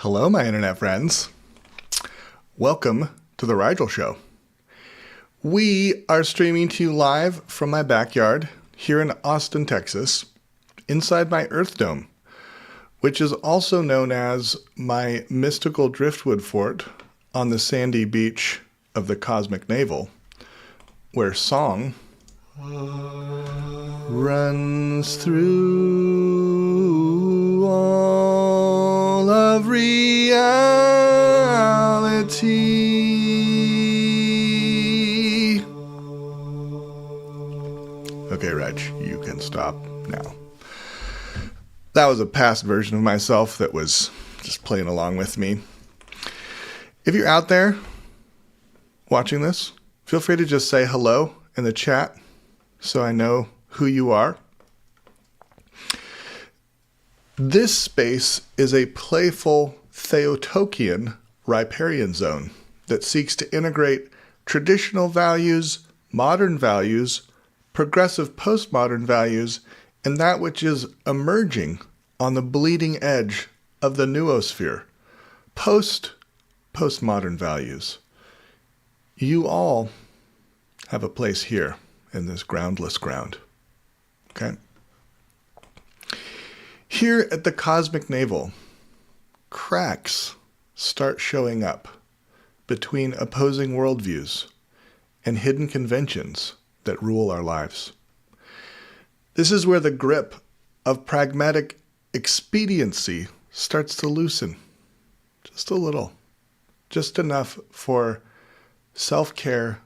Hello, my internet friends. Welcome to the Rigel Show. We are streaming to you live from my backyard here in Austin, Texas, inside my Earth Dome, which is also known as my mystical driftwood fort on the sandy beach of the cosmic Navel, where song runs through all of reality. Okay, Reg, you can stop now. That was a past version of myself that was just playing along with me. If you're out there watching this, feel free to just say hello in the chat so I know who you are. This space is a playful Theotokian riparian zone that seeks to integrate traditional values, modern values, progressive postmodern values, and that which is emerging on the bleeding edge of the noosphere, postmodern values. You all have a place here in this groundless ground. Okay? Here at the cosmic Navel, cracks start showing up between opposing worldviews and hidden conventions that rule our lives. This is where the grip of pragmatic expediency starts to loosen. Just a little. Just enough for self-care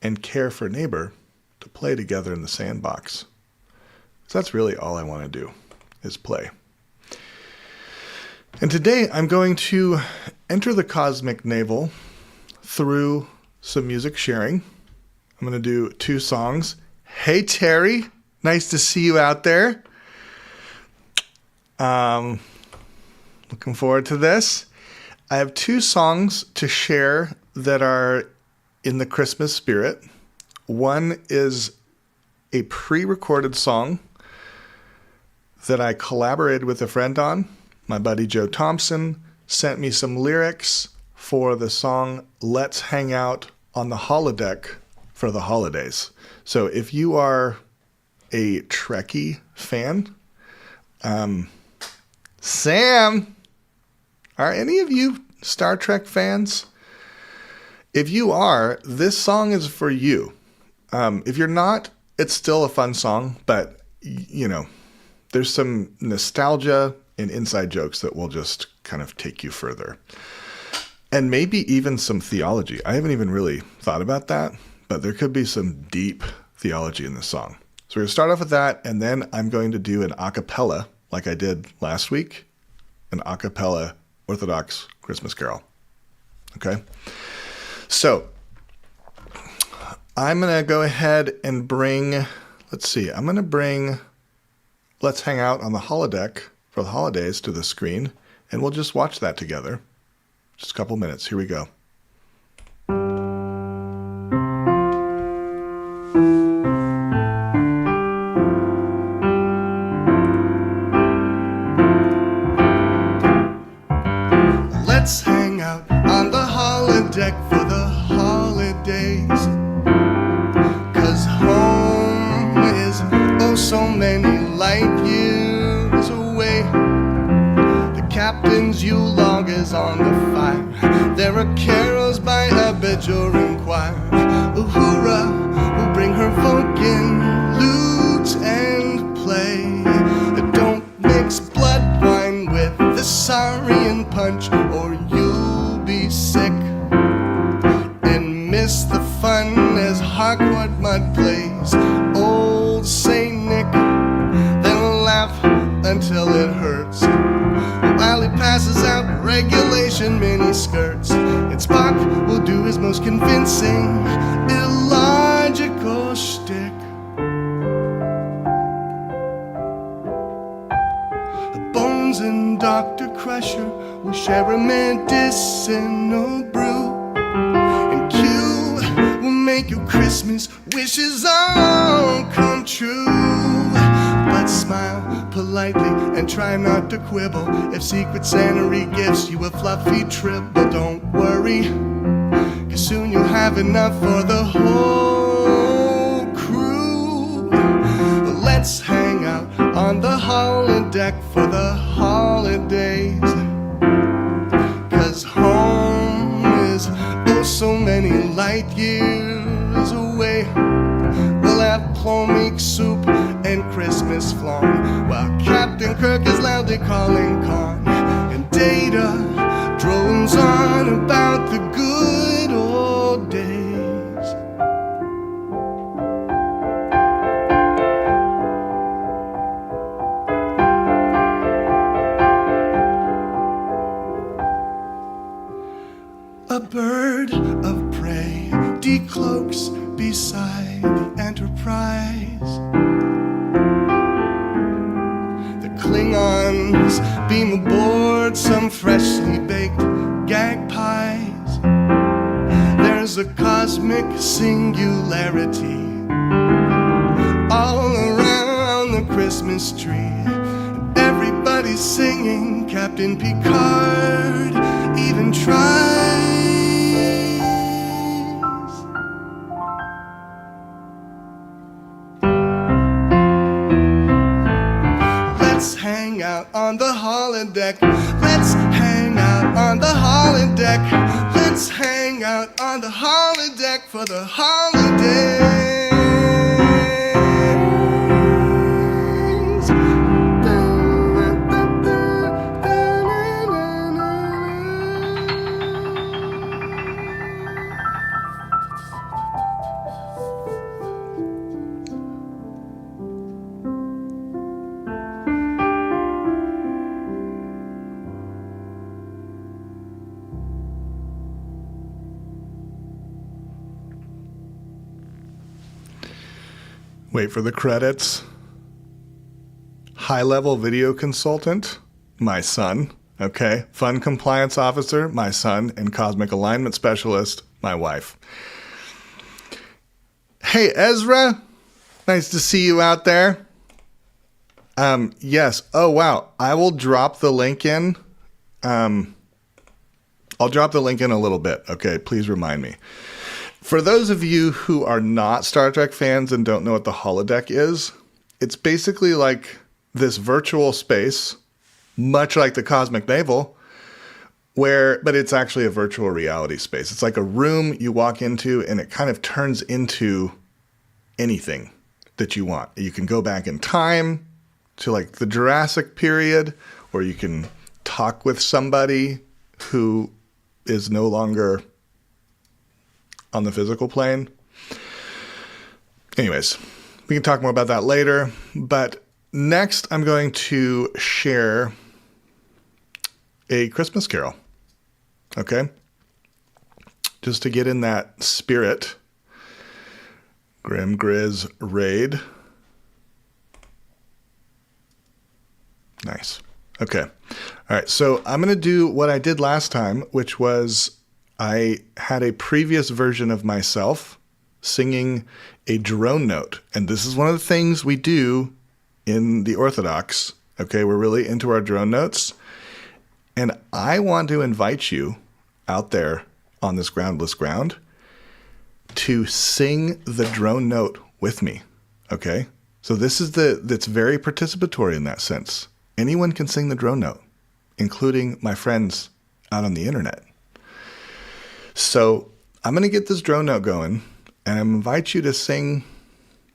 and care for neighbor to play together in the sandbox. So that's really all I want to do, is play. And today I'm going to enter the cosmic Navel through some music sharing. I'm going to do 2 songs. Hey, Terry. Nice to see you out there. Looking forward to this. I have 2 songs to share that are in the Christmas spirit. One is a pre-recorded song that I collaborated with a friend on. My buddy Joe Thompson sent me some lyrics for the song Let's Hang Out on the Holodeck for the holidays. So if you are a Trekkie fan, Sam, are any of you Star Trek fans? If you are, this song is for you. If you're not, it's still a fun song, but you know, there's some nostalgia and inside jokes that will just kind of take you further. And maybe even some theology. I haven't even really thought about that, but there could be some deep theology in this song. So we're going to start off with that, and then I'm going to do an a cappella, like I did last week, an a cappella Orthodox Christmas carol. Okay? So I'm going to go ahead and bring, I'm going to bring Let's Hang Out on the Holodeck for the holidays to the screen, and we'll just watch that together. Just a couple minutes. Here we go. Let's hang out on the holodeck for the holidays, 'cause home is oh so many light years away. The captain's Yule log is on the fire. There are carols by a Bajoran choir. Uhura will bring her folk in, lute and play. Don't mix blood wine with the Sarian punch, or you'll be sick and miss the fun as Harcourt mud plays old Saint Nick, then laugh until it hurts while he passes out regulation mini skirts, and Spock will do his most convincing illogical shtick. Bones and Dr. Crusher will share a medicinal brew, and Q will make your Christmas wishes all come true. But but smile politely and try not to quibble. If Secret Santa re-gifts you a fluffy tribble, don't worry, 'cause soon you'll have enough for the whole crew. Let's hang out on the holodeck for the holidays, 'cause home is oh so many light years away. We'll have clomic soup and Christmas flan, while Captain Kirk is loudly calling con, and Data drones on about the good old days. A bird of prey decloaks beside the Enterprise. The Klingons beam aboard some freshly baked gag pies. There's a cosmic singularity all around the Christmas tree. Everybody's singing, Captain Picard even tries. Let's hang out on the holodeck. Let's hang out on the holodeck. Let's hang out on the holodeck for the holidays. Wait for the credits. High-level video consultant, my son. Okay. Fund compliance officer, my son. And cosmic alignment specialist, my wife. Hey, Ezra. Nice to see you out there. Yes. Oh, wow. I will drop the link in. I'll drop the link in a little bit. Okay. Please remind me. For those of you who are not Star Trek fans and don't know what the holodeck is, it's basically like this virtual space, much like the Cosmic Navel, but it's actually a virtual reality space. It's like a room you walk into and it kind of turns into anything that you want. You can go back in time to like the Jurassic period, or you can talk with somebody who is no longer on the physical plane. Anyways, we can talk more about that later. But next, I'm going to share a Christmas carol. Okay? Just to get in that spirit. Grim Grizz Raid. Nice. Okay. All right. So I'm going to do what I did last time, which was I had a previous version of myself singing a drone note. And this is one of the things we do in the Orthodox. Okay, we're really into our drone notes. And I want to invite you out there on this groundless ground to sing the drone note with me. Okay? So this is that's very participatory in that sense. Anyone can sing the drone note, including my friends out on the internet. So I'm going to get this drone note going, and I invite you to sing,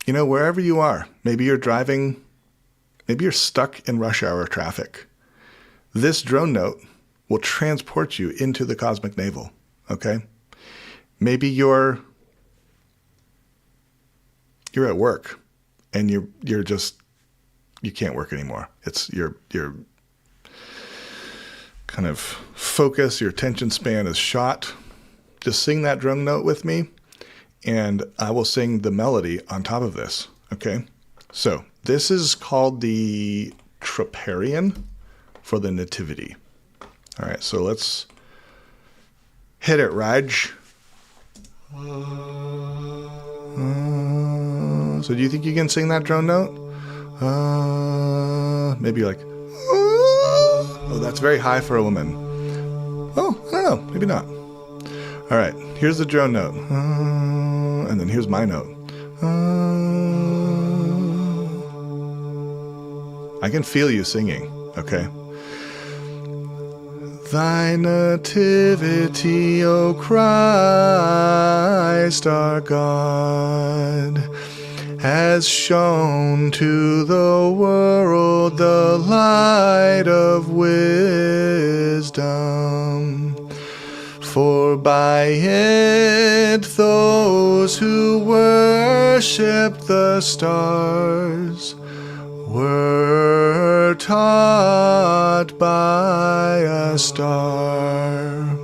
wherever you are. Maybe you're driving, maybe you're stuck in rush hour traffic. This drone note will transport you into the Cosmic Navel, okay? Maybe you're at work, and you're just, you can't work anymore. It's your kind of focus, your attention span is shot. Just sing that drone note with me, and I will sing the melody on top of this, okay? So this is called the Troparion for the Nativity. All right, so let's hit it, Raj. So do you think you can sing that drone note? Maybe like, oh, that's very high for a woman. Oh, I don't know, maybe not. All right, here's the drone note, and then here's my note. I can feel you singing, okay? Thy nativity, O Christ our God, has shown to the world the light of wisdom. For by it those who worship the stars were taught by a star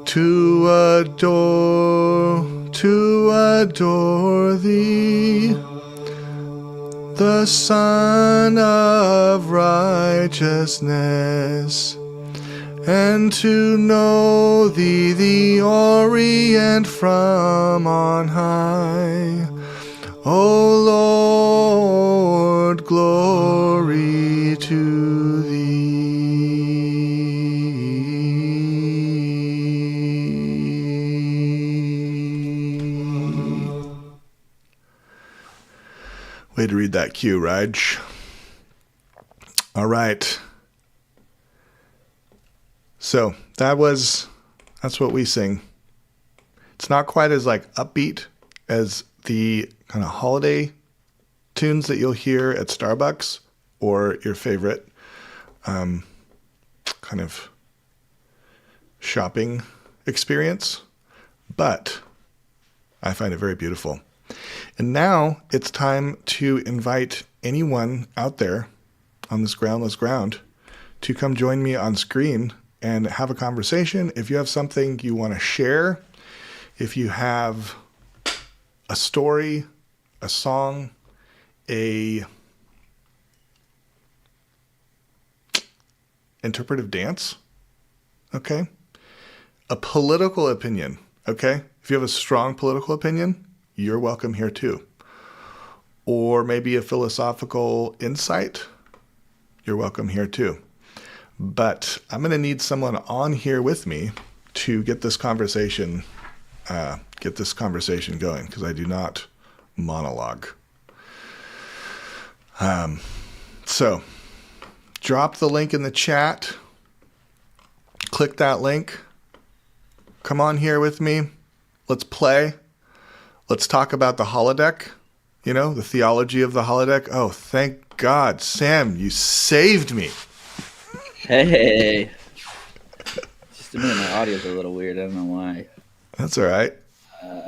to adore thee, the Son of righteousness, and to know thee, the Orient from on high. O Lord, glory to thee. Way to read that cue, Reg. All right. So that's what we sing. It's not quite as like upbeat as the kind of holiday tunes that you'll hear at Starbucks or your favorite kind of shopping experience, but I find it very beautiful. And now it's time to invite anyone out there on this groundless ground to come join me on screen and have a conversation. If you have something you want to share, if you have a story, a song, a interpretive dance, okay? A political opinion, okay? If you have a strong political opinion, you're welcome here too. Or maybe a philosophical insight, you're welcome here too. But I'm going to need someone on here with me to get this conversation going, because I do not monologue. So drop the link in the chat. Click that link. Come on here with me. Let's play. Let's talk about the holodeck. You know, the theology of the holodeck. Oh, thank God. Sam, you saved me. Hey. Just a minute, my audio's a little weird. I don't know why. That's all right.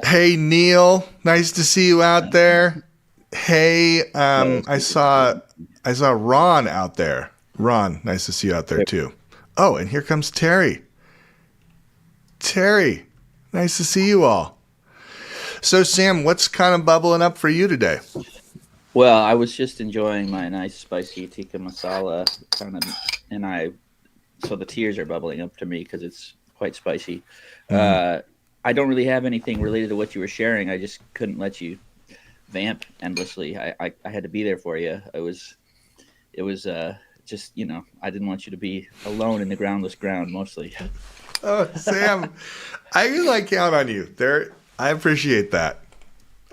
Hey, Neil. Nice to see you out there. Hey, I saw Ron out there. Ron, nice to see you out there too. Oh, and here comes Terry. Terry, nice to see you all. So, Sam, what's kind of bubbling up for you today? Well, I was just enjoying my nice spicy tikka masala so the tears are bubbling up to me because it's quite spicy. I don't really have anything related to what you were sharing. I just couldn't let you vamp endlessly. I had to be there for you. It was just, you know, I didn't want you to be alone in the groundless ground mostly. Oh, Sam, I can like count on you. I appreciate that.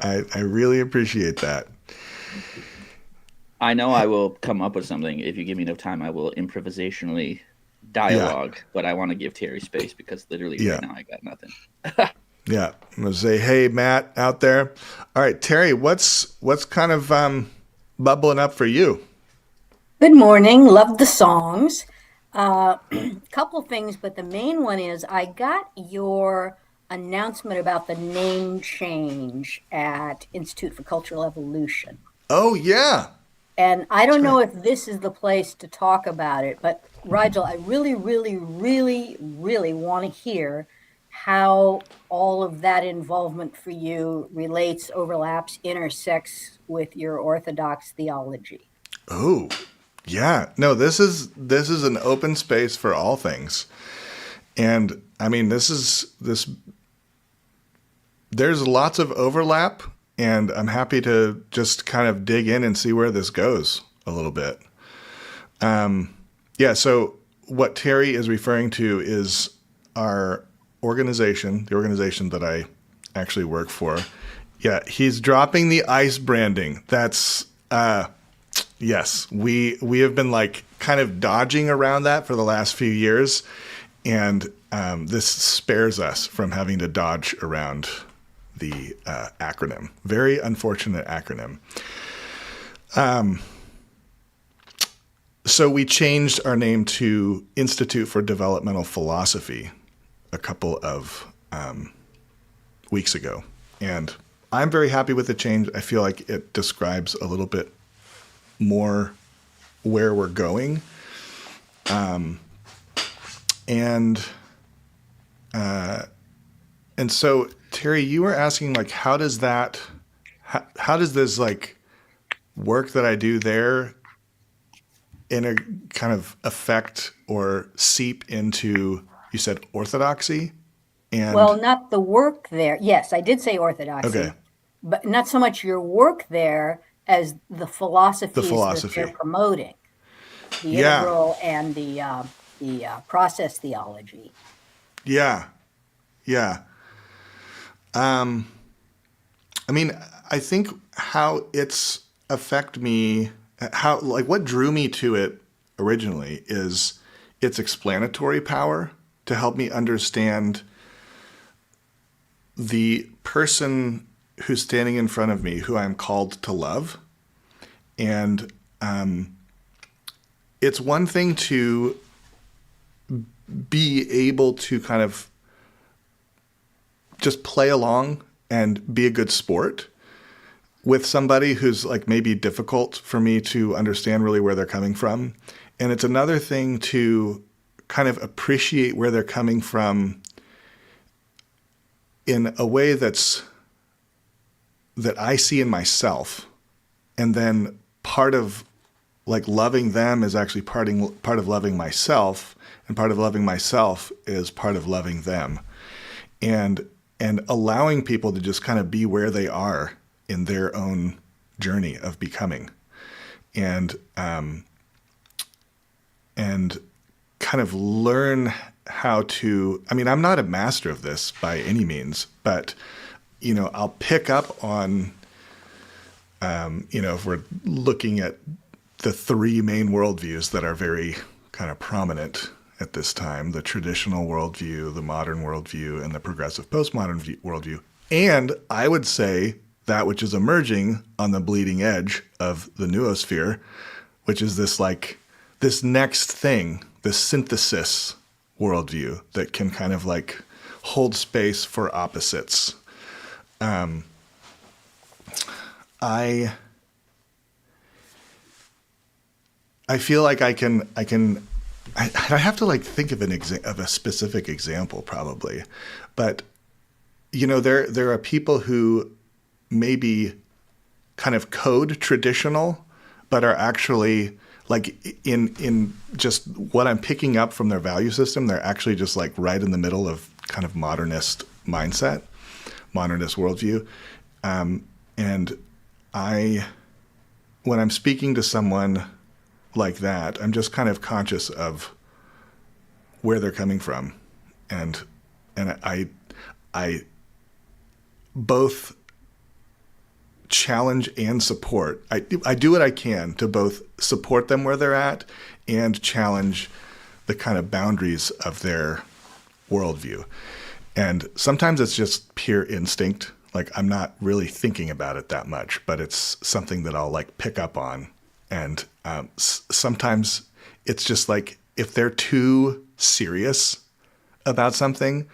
I really appreciate that. I know I will come up with something. If you give me enough time, I will improvisationally dialogue, but I want to give Terry space because literally right now I got nothing. Yeah. I'm going to say, hey, Matt out there. All right, Terry, what's kind of bubbling up for you? Good morning. Love the songs. Couple things, but the main one is I got your announcement about the name change at Institute for Cultural Evolution. Oh, yeah. And I don't know if this is the place to talk about it, but Rigel, I really, really, really, really want to hear how all of that involvement for you relates, overlaps, intersects with your Orthodox theology. Oh, yeah. No, this is an open space for all things. And I mean, there's lots of overlap and I'm happy to just kind of dig in and see where this goes a little bit. Yeah, so what Terry is referring to is our organization, the organization that I actually work for. Yeah, he's dropping the ICE branding. That's yes, we have been like kind of dodging around that for the last few years, and this spares us from having to dodge around the acronym. Very unfortunate acronym. So we changed our name to Institute for Developmental Philosophy a couple of weeks ago, and I'm very happy with the change. I feel like it describes a little bit more where we're going. And so Terry, you were asking like, how does this like work that I do there in a kind of affect or seep into, you said orthodoxy? And Well, not the work there. Yes, I did say orthodoxy, okay, but not so much your work there as the philosophies that philosophy. they're promoting, the Yeah. integral and the process theology. Yeah. Yeah. I mean, I think how it's affect me, how like what drew me to it originally is its explanatory power to help me understand the person who's standing in front of me, who I'm called to love. And it's one thing to be able to kind of just play along and be a good sport with somebody who's like maybe difficult for me to understand really where they're coming from. And it's another thing to kind of appreciate where they're coming from in a way that I see in myself. And then part of like loving them is actually part of loving myself, and part of loving myself is part of loving them. And allowing people to just kind of be where they are in their own journey of becoming. And kind of learn how to, I mean, I'm not a master of this by any means, but, you know, I'll pick up on, you know, if we're looking at the three main worldviews that are very kind of prominent at this time, the traditional worldview, the modern worldview, and the progressive postmodern worldview. And I would say that which is emerging on the bleeding edge of the noosphere, which is this like this next thing, this synthesis worldview that can kind of like hold space for opposites. I feel like I have to like think of of a specific example probably, but you know, there are people who maybe kind of code traditional, but are actually like in just what I'm picking up from their value system, they're actually just like right in the middle of kind of modernist mindset, modernist worldview. And when I'm speaking to someone like that, I'm just kind of conscious of where they're coming from. And I both challenge and support. I do what I can to both support them where they're at and challenge the kind of boundaries of their worldview. And sometimes it's just pure instinct. Like I'm not really thinking about it that much, but it's something that I'll like pick up on. And sometimes it's just like if they're too serious about something,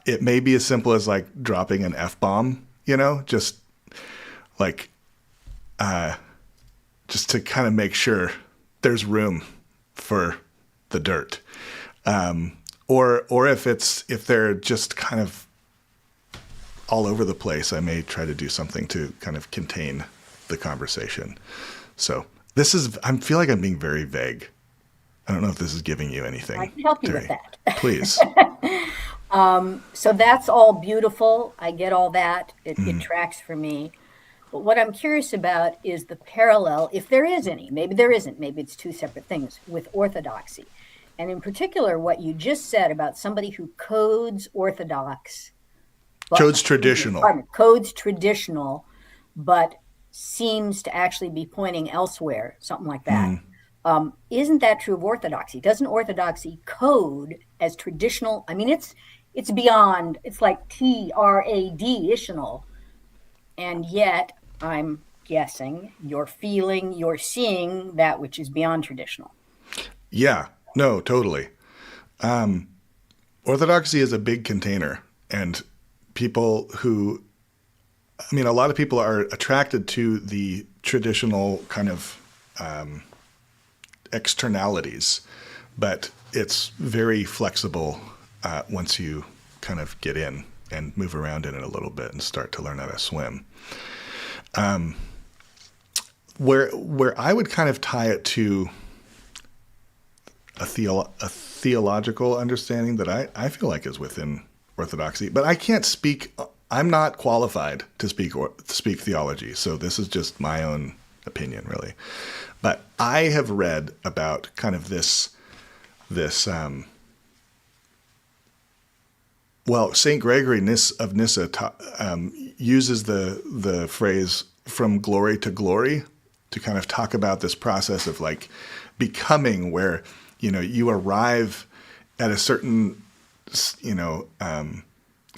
it may be as simple as like dropping an F-bomb, you know, just like just to kind of make sure there's room for the dirt. Or if they're just kind of all over the place, I may try to do something to kind of contain the conversation. So I feel like I'm being very vague. I don't know if this is giving you anything. I can help you Terry. with that. Please. So that's all beautiful. I get all that. It tracks for me. But what I'm curious about is the parallel, if there is any, maybe there isn't, maybe it's two separate things, with orthodoxy. And in particular, what you just said about somebody who codes orthodox, Codes traditional. Codes traditional, but seems to actually be pointing elsewhere, something like that. Isn't that true of orthodoxy? Doesn't orthodoxy code as traditional? I mean, it's beyond, it's like TRAD-itional. And yet, I'm guessing you're feeling, you're seeing that which is beyond traditional. Yeah, no, totally. Orthodoxy is a big container, and people who, I mean, a lot of people are attracted to the traditional kind of externalities, but it's very flexible once you kind of get in and move around in it a little bit and start to learn how to swim. Where I would kind of tie it to a theological understanding that I feel like is within orthodoxy, but I can't speak. I'm not qualified to speak theology, so this is just my own opinion, really. But I have read about kind of this. Well, Saint Gregory of Nyssa uses the phrase "from glory to glory" to kind of talk about this process of like becoming, where you arrive at a certain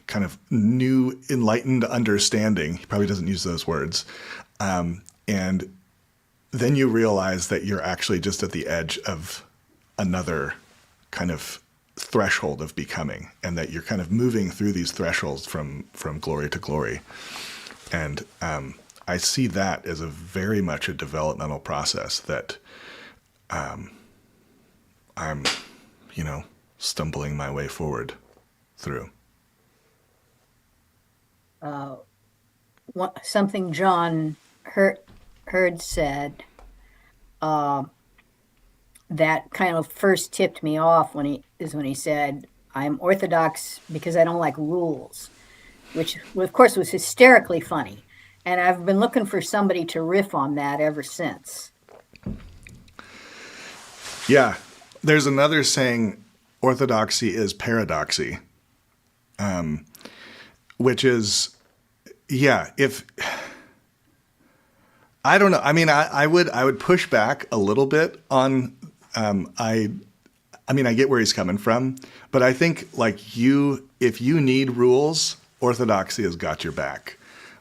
kind of new enlightened understanding. He probably doesn't use those words, and then you realize that you're actually just at the edge of another kind of threshold of becoming, and that you're kind of moving through these thresholds from glory to glory. And I see that as a very much a developmental process that I'm stumbling my way forward through. Something John Hurd said that kind of first tipped me off when he said, "I'm Orthodox because I don't like rules," which of course was hysterically funny. And I've been looking for somebody to riff on that ever since. Yeah. There's another saying, orthodoxy is paradoxy, which is, if I don't know. I mean, I would push back a little bit on, I get where he's coming from, but I think if you need rules, orthodoxy has got your back.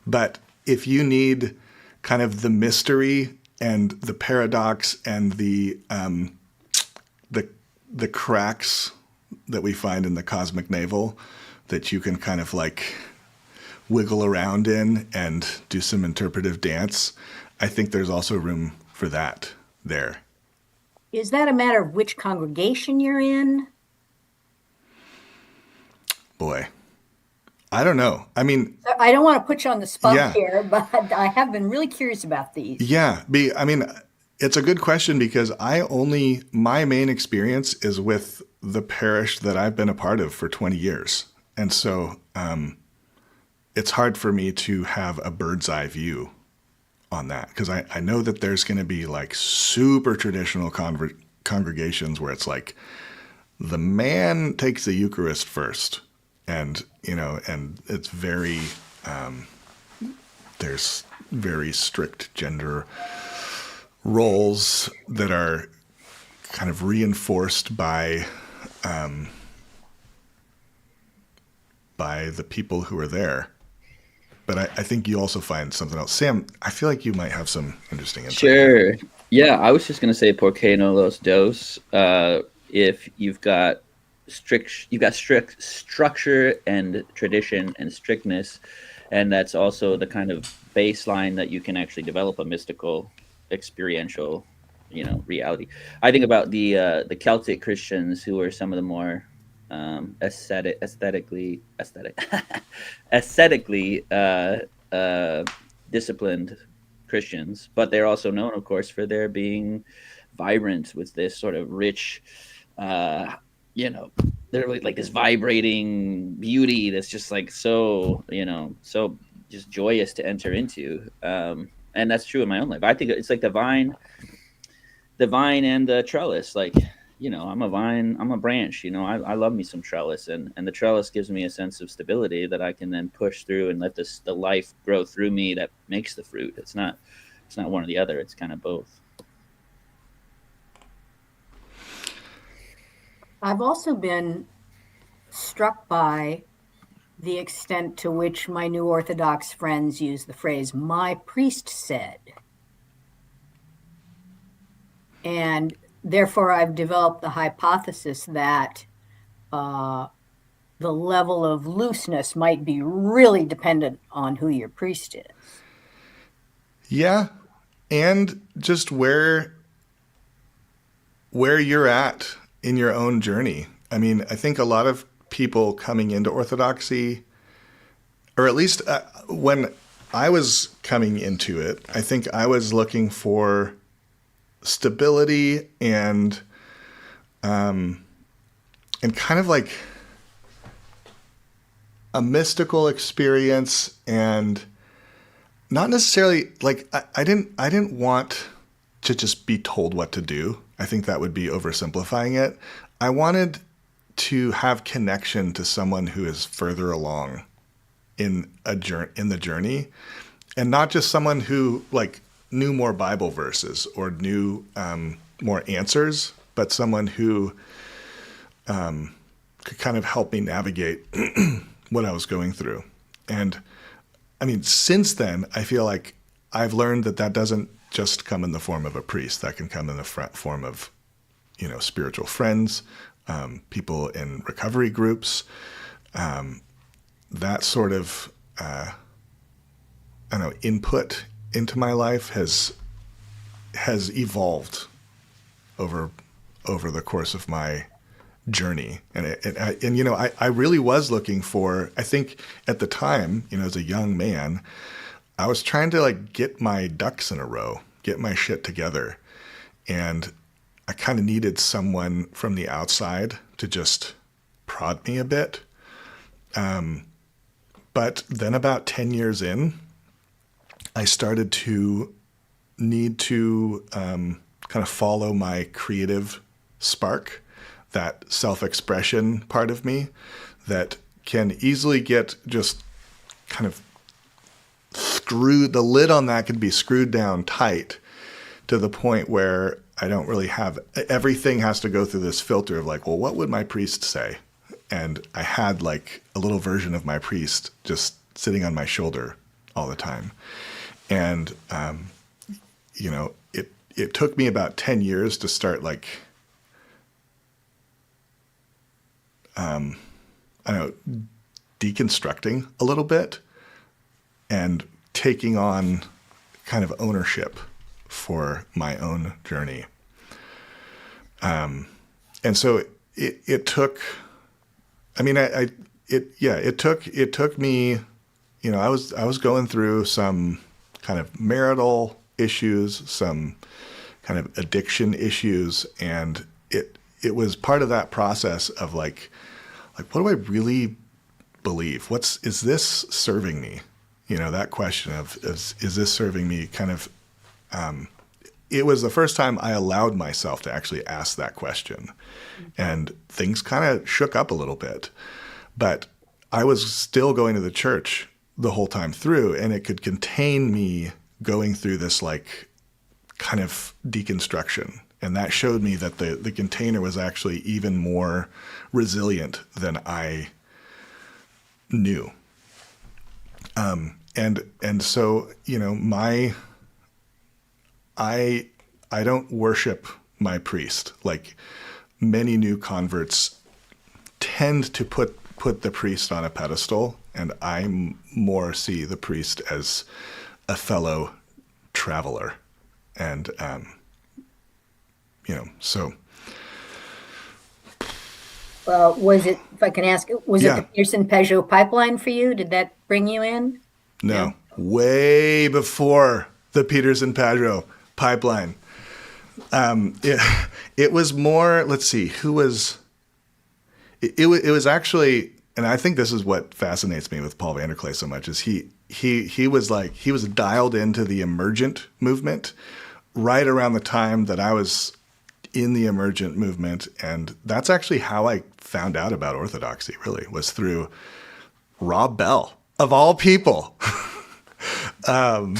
But if you need kind of the mystery and the paradox and the cracks that we find in the cosmic navel that you can kind of like wiggle around in and do some interpretive dance, I think there's also room for that there. Is that a matter of which congregation you're in? Boy, I don't know. I mean, I don't want to put you on the spot here, but I have been really curious about these. Yeah. It's a good question because my main experience is with the parish that I've been a part of for 20 years. And so it's hard for me to have a bird's eye view on that, because I know that there's going to be like super traditional congregations where it's like the man takes the Eucharist first, and it's very there's very strict gender roles that are kind of reinforced by the people who are there. But I think you also find something else. Sam, I feel like you might have some interesting insight. Sure. Yeah, I was just going to say, por qué no los dos? If you've got strict structure and tradition and strictness, and that's also the kind of baseline that you can actually develop a mystical, experiential, reality. I think about the Celtic Christians, who are some of the more aesthetically disciplined Christians, but they're also known, of course, for their being vibrant with this sort of rich, they're really like this vibrating beauty that's just like so just joyous to enter into. And that's true in my own life. I think it's like the vine and the trellis. Like, I'm a vine, I'm a branch. I love me some trellis, and the trellis gives me a sense of stability that I can then push through and let the life grow through me that makes the fruit. It's not one or the other. It's kind of both. I've also been struck by the extent to which my New Orthodox friends use the phrase, "my priest said." And therefore, I've developed the hypothesis that the level of looseness might be really dependent on who your priest is. Yeah. And just where you're at in your own journey. I mean, I think a lot of people coming into Orthodoxy, or at least when I was coming into it, I think I was looking for stability and kind of like a mystical experience, and not necessarily like I didn't want to just be told what to do. I think that would be oversimplifying it. I wanted to have connection to someone who is further along in the journey, and not just someone who like knew more Bible verses or knew more answers, but someone who could kind of help me navigate what I was going through. And I mean, since then, I feel like I've learned that doesn't just come in the form of a priest. That can come in the form of, spiritual friends, people in recovery groups. That sort of, input into my life has evolved over the course of my journey. And I really was looking for, I think at the time, as a young man, I was trying to like get my ducks in a row, get my shit together. And I kind of needed someone from the outside to just prod me a bit. But then about 10 years in, I started to need to kind of follow my creative spark, that self-expression part of me that can easily get just kind of screwed. The lid on that could be screwed down tight to the point where I don't really have, everything has to go through this filter of like, well, what would my priest say? And I had like a little version of my priest just sitting on my shoulder all the time. And, it took me about 10 years to start like, deconstructing a little bit and taking on kind of ownership for my own journey. And so it took, it took me, I was going through some kind of marital issues, some kind of addiction issues. And it was part of that process of like, what do I really believe? Is this serving me? That question of, is this serving me kind of, it was the first time I allowed myself to actually ask that question. And things kind of shook up a little bit, but I was still going to the church the whole time through, and it could contain me going through this like kind of deconstruction. And that showed me that the container was actually even more resilient than I knew. And so, I don't worship my priest. Like many new converts tend to put the priest on a pedestal, and I more see the priest as a fellow traveler. And, so. Was it, if I can ask, was it the Pearson-Peugeot pipeline for you? Did that bring you in? No, way before the Peterson-Peugeot pipeline. It was more, let's see, who was, it was actually, and I think this is what fascinates me with Paul Vanderklay so much, is he he was dialed into the emergent movement right around the time that I was in the emergent movement. And that's actually how I found out about Orthodoxy, really, was through Rob Bell, of all people. Rob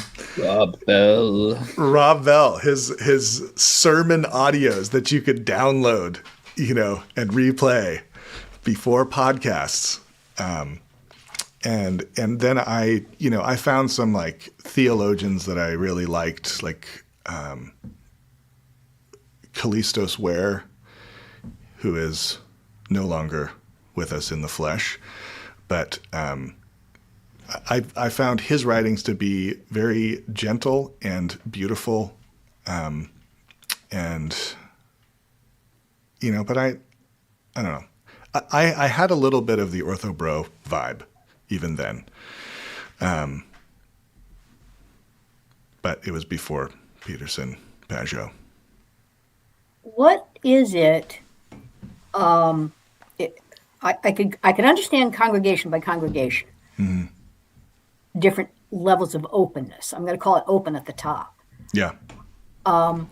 Bell. Rob Bell, his sermon audios that you could download, and replay before podcasts. And then I found some like theologians that I really liked, like Callistos Ware, who is no longer with us in the flesh, but I found his writings to be very gentle and beautiful, and but I don't know. I had a little bit of the Ortho Bro vibe even then, but it was before Peterson, Pajot. What is it? I can understand congregation by congregation. Mm-hmm. Different levels of openness. I'm going to call it open at the top. Yeah. What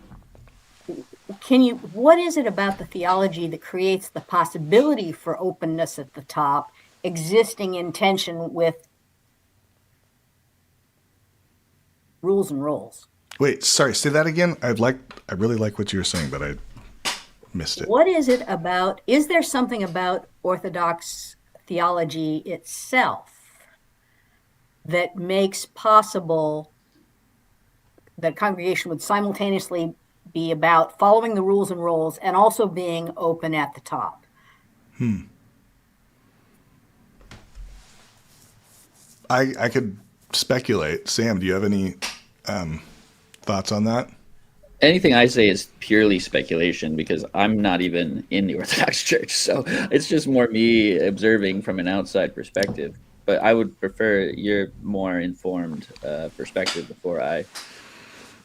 is it about the theology that creates the possibility for openness at the top, existing in tension with rules and roles? Wait, sorry, say that again. I really like what you were saying, but I missed it. What is it about, is there something about Orthodox theology itself that makes possible that congregation would simultaneously be about following the rules and roles and also being open at the top? I could speculate. Sam, do you have any thoughts on that? Anything I say is purely speculation because I'm not even in the Orthodox Church. So it's just more me observing from an outside perspective. But I would prefer your more informed perspective before I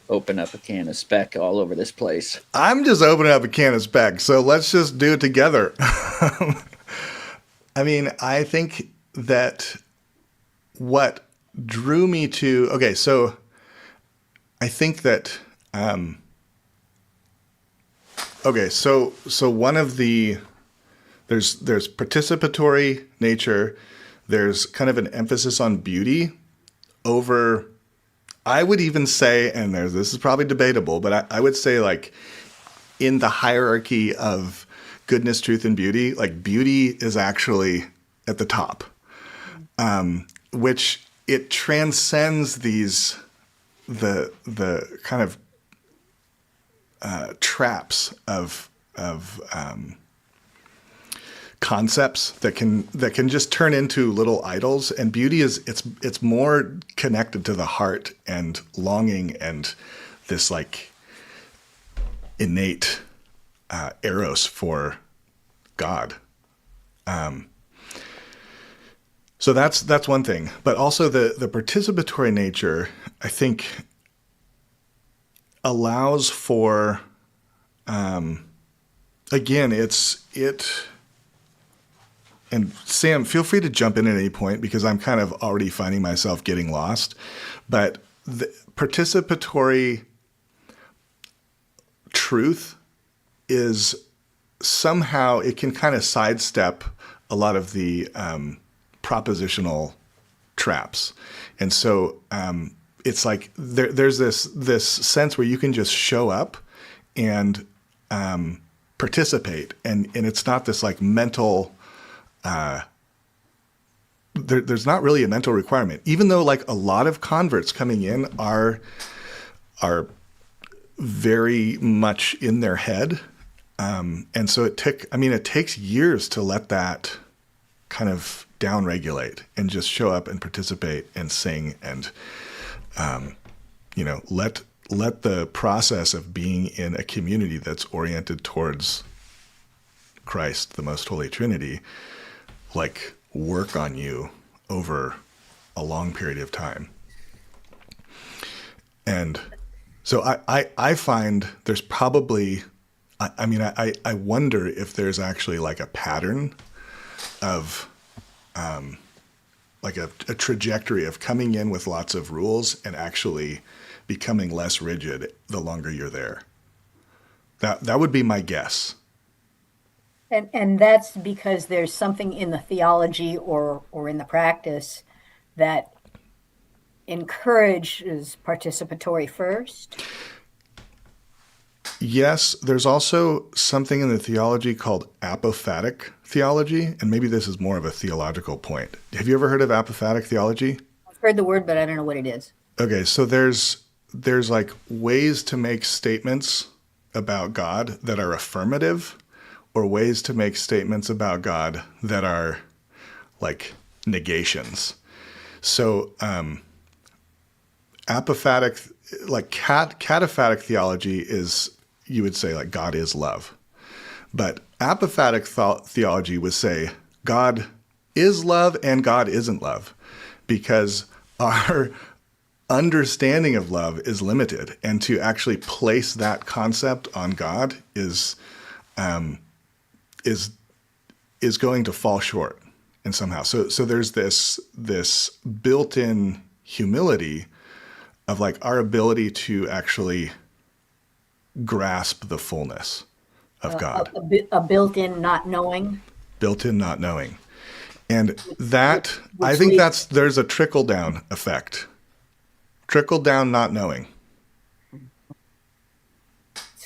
open up a can of speck all over this place. I'm just opening up a can of speck, so let's just do it together. I mean, I think that what drew me to... Okay, so I think that... So one of the... There's participatory nature. There's kind of an emphasis on beauty over... I would even say, and this is probably debatable, but I would say like in the hierarchy of goodness, truth, and beauty, like beauty is actually at the top, which it transcends the kind of traps of concepts that can just turn into little idols. And beauty is it's more connected to the heart and longing and this like innate eros for God. So that's one thing, but also the participatory nature, I think, allows for again and Sam, feel free to jump in at any point because I'm kind of already finding myself getting lost. But the participatory truth is somehow, it can kind of sidestep a lot of the propositional traps. And so it's like there's this sense where you can just show up and participate. And it's not this like mental... there's not really a mental requirement, even though like a lot of converts coming in are very much in their head. And so it takes years to let that kind of downregulate and just show up and participate and sing and, let the process of being in a community that's oriented towards Christ, the Most Holy Trinity, like work on you over a long period of time. And so I find there's probably, I wonder if there's actually like a pattern of like a trajectory of coming in with lots of rules and actually becoming less rigid the longer you're there. That would be my guess. And that's because there's something in the theology or in the practice that encourages participatory first. Yes, there's also something in the theology called apophatic theology, and maybe this is more of a theological point. Have you ever heard of apophatic theology? I've heard the word, but I don't know what it is. Okay, so there's like ways to make statements about God that are affirmative, or ways to make statements about God that are like negations. So apophatic, like cataphatic theology is, you would say, like God is love. But apophatic theology would say God is love and God isn't love, because our understanding of love is limited, and to actually place that concept on God is going to fall short in somehow. So there's this built-in humility of like our ability to actually grasp the fullness of God. A built-in not knowing. Built-in not knowing. And that, which I think leads- there's a trickle-down effect. Trickle-down not knowing.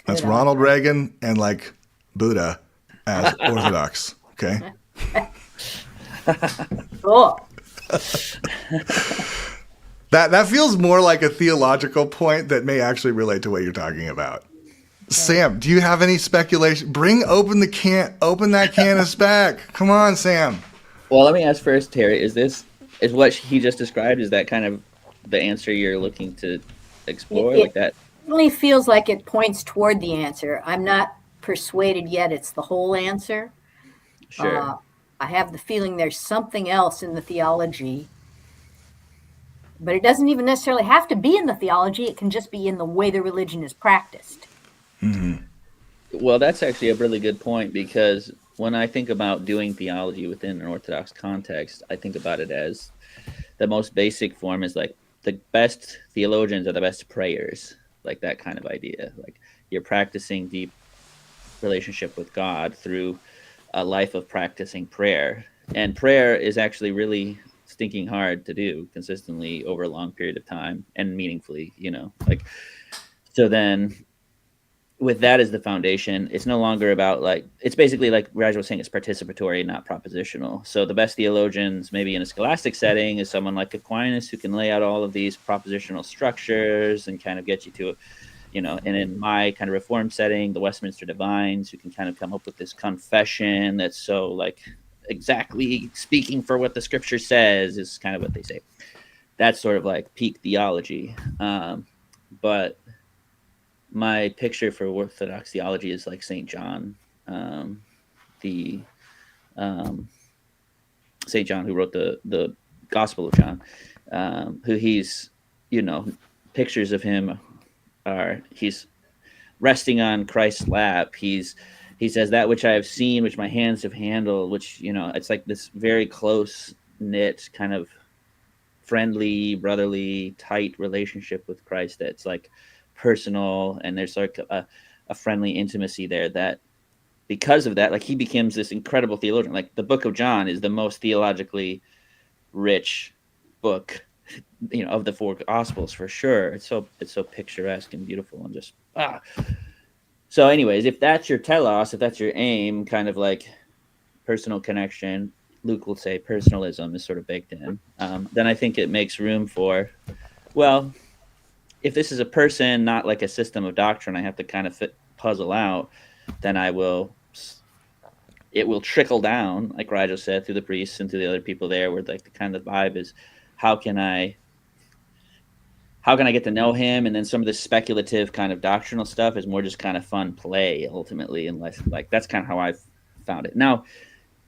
That's Ronald Reagan and like Buddha as Orthodox. Okay. Cool. That feels more like a theological point that may actually relate to what you're talking about. Okay. Sam, do you have any speculation? Open that can of spec. Come on, Sam. Well, let me ask first, Terry, is what he just described, is that kind of the answer you're looking to explore? Like that? It really feels like it points toward the answer. I'm not persuaded yet it's the whole answer. Sure. I have the feeling there's something else in the theology, but it doesn't even necessarily have to be in the theology. It can just be in the way the religion is practiced. Mm-hmm. Well, that's actually a really good point, because when I think about doing theology within an Orthodox context, I think about it as the most basic form is like the best theologians are the best prayers, like that kind of idea. Like you're practicing deep relationship with God through a life of practicing prayer. And prayer is actually really stinking hard to do consistently over a long period of time and meaningfully, like, so then with that as the foundation, it's no longer about like, it's basically like Rigel was saying, it's participatory, not propositional. So the best theologians, maybe in a scholastic setting, is someone like Aquinas, who can lay out all of these propositional structures and kind of get you to, and in my kind of Reformed setting, the Westminster Divines, who can kind of come up with this confession that's so like exactly speaking for what the scripture says, is kind of what they say. That's sort of like peak theology. But my picture for Orthodox theology is like St. John, St. John, who wrote the Gospel of John, who he's, pictures of him are, he's resting on Christ's lap. He says, that which I have seen, which my hands have handled, which, it's like this very close knit kind of friendly, brotherly, tight relationship with Christ that's like personal, and there's like a friendly intimacy there that because of that, like he becomes this incredible theologian. Like the book of John is the most theologically rich book, of the four gospels for sure. It's so picturesque and beautiful and just So anyways, if that's your telos, if that's your aim, kind of like personal connection, Luke will say personalism is sort of baked in, then I think it makes room for, well, if this is a person, not like a system of doctrine I have to kind of puzzle out, then it will trickle down, like Rigel said, through the priests and to the other people there, where like the kind of vibe is, how can I get to know him? And then some of the speculative kind of doctrinal stuff is more just kind of fun play ultimately, unless like that's kind of how I've found it. Now,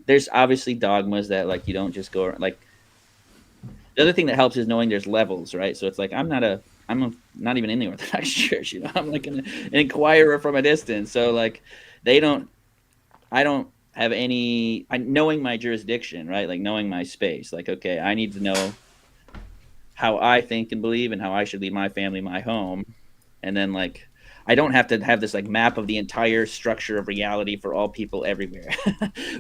there's obviously dogmas that like you don't just go like. The other thing that helps is knowing there's levels, right? So it's like I'm not even in the Orthodox Church, I'm like an inquirer from a distance. So like I don't have any knowing my jurisdiction, right? Like knowing my space. Like, okay, I need to know how I think and believe and how I should lead my family, my home. And then like I don't have to have this like map of the entire structure of reality for all people everywhere.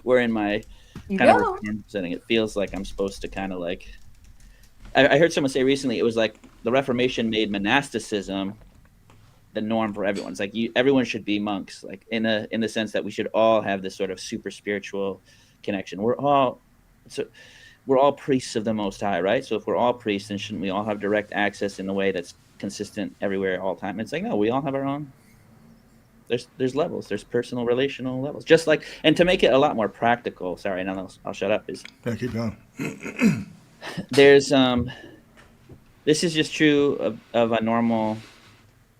Where in my You kind of go. reform setting, it feels like I'm supposed to kind of like I heard someone say recently it was like the Reformation made monasticism the norm for everyone. It's like everyone should be monks, like in the sense that we should all have this sort of super spiritual connection. We're all priests of the Most High, right? So if we're all priests, then shouldn't we all have direct access in a way that's consistent everywhere, all time? It's like no, we all have our own. There's levels. There's personal, relational levels. Just like, and to make it a lot more practical. Sorry, now I'll shut up. Is Yeah, keep going. there's this is just true of a normal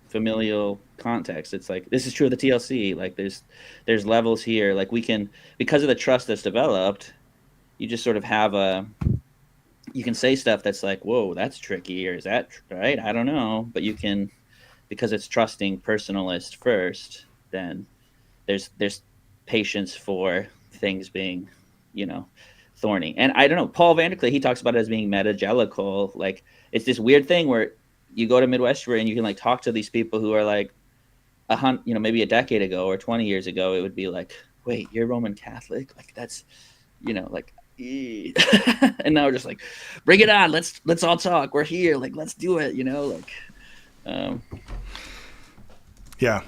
familial context. It's like this is true of the TLC. Like there's levels here. Like we can, because of the trust that's developed, you just sort of have you can say stuff that's like, whoa, that's tricky, or is that right? I don't know. But you can, because it's trusting personalist first, then there's patience for things being, thorny. And I don't know, Paul Vanderklee, he talks about it as being metagelical. Like it's this weird thing where you go to Midwestern and you can like talk to these people who are like maybe a decade ago or 20 years ago, it would be like, wait, you're Roman Catholic? Like that's, like, and now we're just like, bring it on. Let's all talk. We're here. Like, let's do it. Yeah.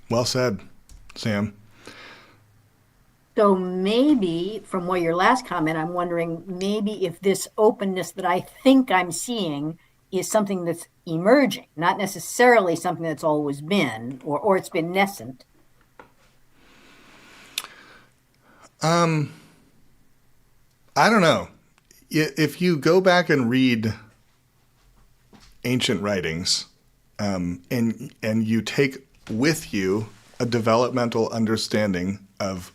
Well said, Sam. So maybe from your last comment, I'm wondering maybe if this openness that I think I'm seeing is something that's emerging, not necessarily something that's always been, or it's been nascent. I don't know. If you go back and read ancient writings, and you take with you a developmental understanding of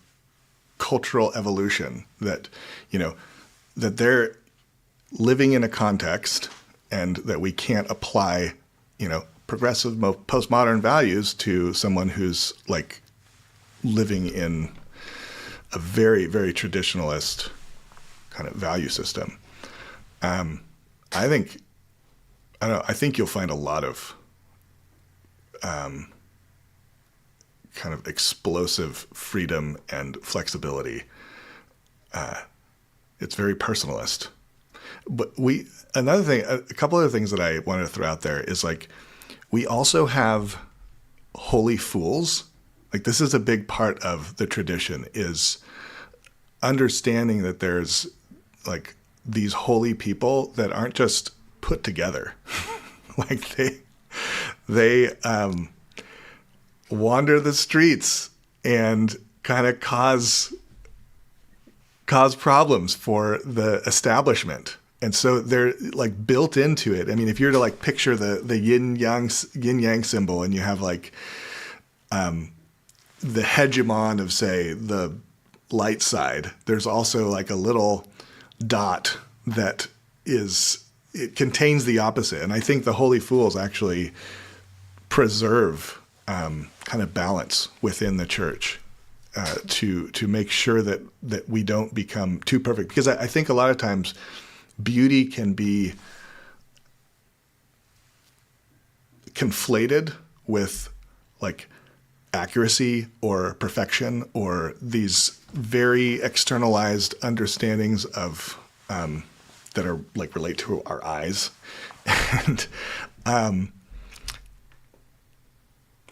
cultural evolution, that that they're living in a context, and that we can't apply progressive postmodern values to someone who's like living in a very, very traditionalist kind of value system. I think you'll find a lot of kind of explosive freedom and flexibility. It's very personalist. But a couple other things that I wanted to throw out there is like, we also have holy fools. Like this is a big part of the tradition, is understanding that there's like these holy people that aren't just put together. Like they wander the streets and kind of cause problems for the establishment. And so they're like built into it. I mean, if you're to like picture the yin yang symbol, and you have like the hegemon of, say, the light side, there's also like a little dot that it contains the opposite. And I think the holy fools actually preserve kind of balance within the church, to make sure that we don't become too perfect. Because I think a lot of times beauty can be conflated with like accuracy or perfection, or these very externalized understandings of that are like relate to our eyes. And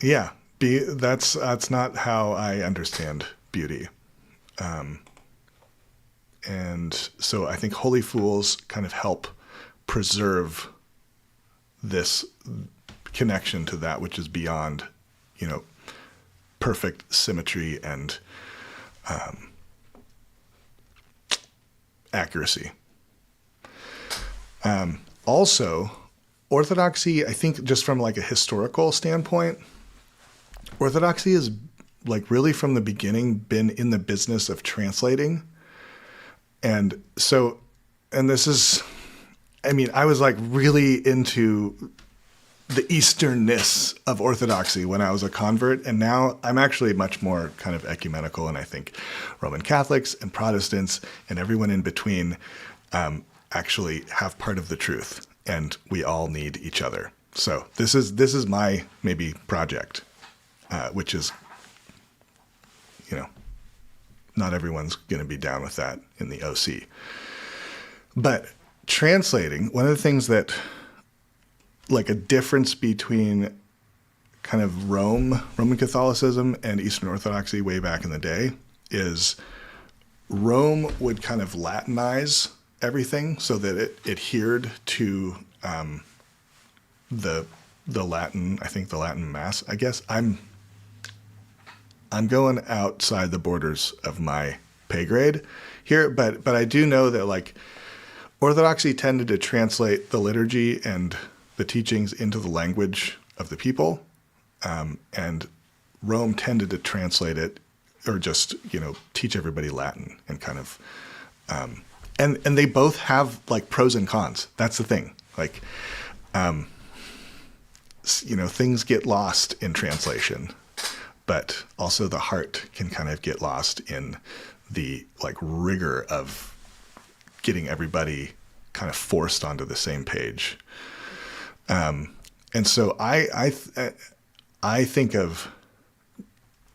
that's not how I understand beauty. And so I think holy fools kind of help preserve this connection to that which is beyond, perfect symmetry and accuracy. Also, orthodoxy, I think just from like a historical standpoint, orthodoxy has like really from the beginning been in the business of translating. And so, and this is, I mean, I was like really into the Easternness of Orthodoxy when I was a convert, and now I'm actually much more kind of ecumenical, and I think Roman Catholics and Protestants and everyone in between actually have part of the truth, and we all need each other. So this is my maybe project, which is, not everyone's going to be down with that in the OC. But translating, one of the things that, like a difference between kind of Roman Catholicism and Eastern Orthodoxy way back in the day is Rome would kind of Latinize everything so that it adhered to the Latin, I think the Latin Mass. I guess I'm going outside the borders of my pay grade here, but I do know that like Orthodoxy tended to translate the liturgy and the teachings into the language of the people, and Rome tended to translate it or just teach everybody Latin and kind of and they both have like pros and cons. That's the thing. Like things get lost in translation, but also the heart can kind of get lost in the like rigor of getting everybody kind of forced onto the same page. And so I think of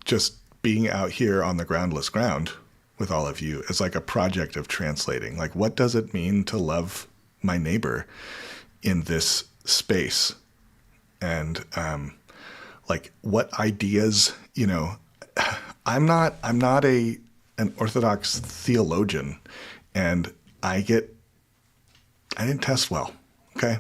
just being out here on the groundless ground with all of you as like a project of translating. Like, what does it mean to love my neighbor in this space? And like, what ideas? I'm not an Orthodox theologian, and I didn't test well. Okay.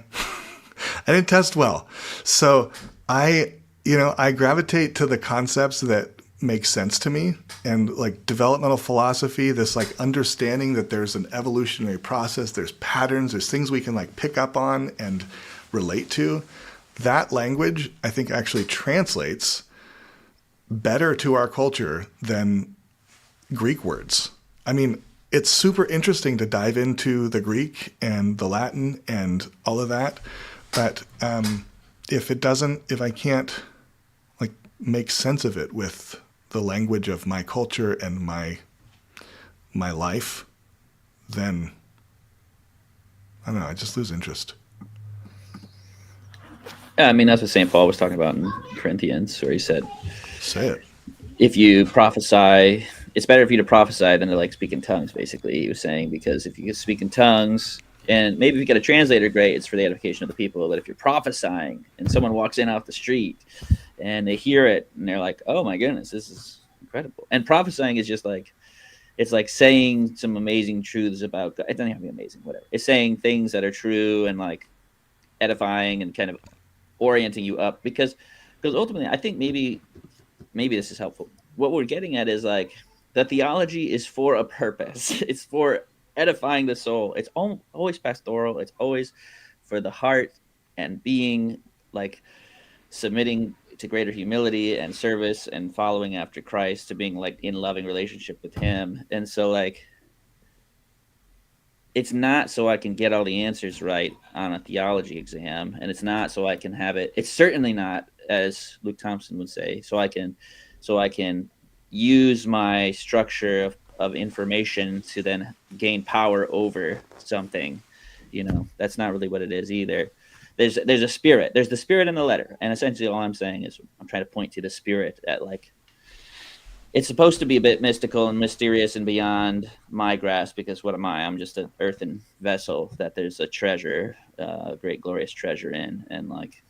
I didn't test well. So I gravitate to the concepts that make sense to me, and like developmental philosophy, this like understanding that there's an evolutionary process, there's patterns, there's things we can like pick up on and relate to. That language, I think, actually translates better to our culture than Greek words. I mean, it's super interesting to dive into the Greek and the Latin and all of that. But if I can't like make sense of it with the language of my culture and my life, then I don't know, I just lose interest. Yeah, I mean, that's what St. Paul was talking about in Corinthians, where he said, Say it. If you prophesy, it's better for you to prophesy than to like speak in tongues, basically, he was saying, because if you can speak in tongues, and maybe if you get a translator, great, it's for the edification of the people. But if you're prophesying and someone walks in off the street and they hear it and they're like, oh my goodness, this is incredible. And prophesying is just like, it's like saying some amazing truths about God. It doesn't have to be amazing, whatever. It's saying things that are true and like edifying and kind of orienting you up, because ultimately I think maybe this is helpful. What we're getting at is like the theology is for a purpose. It's for edifying the soul. It's always pastoral. It's always for the heart and being like submitting to greater humility and service and following after Christ, to being like in loving relationship with him. And so like, it's not so I can get all the answers right on a theology exam, and it's not so I can have it. It's certainly not, as Luke Thompson would say, so I can use my structure of information to then gain power over something. That's not really what it is either. There's a spirit. There's the spirit in the letter, and essentially all I'm saying is I'm trying to point to the spirit at like, it's supposed to be a bit mystical and mysterious and beyond my grasp, because what am I? I'm just an earthen vessel that there's a treasure, a great glorious treasure in, and like,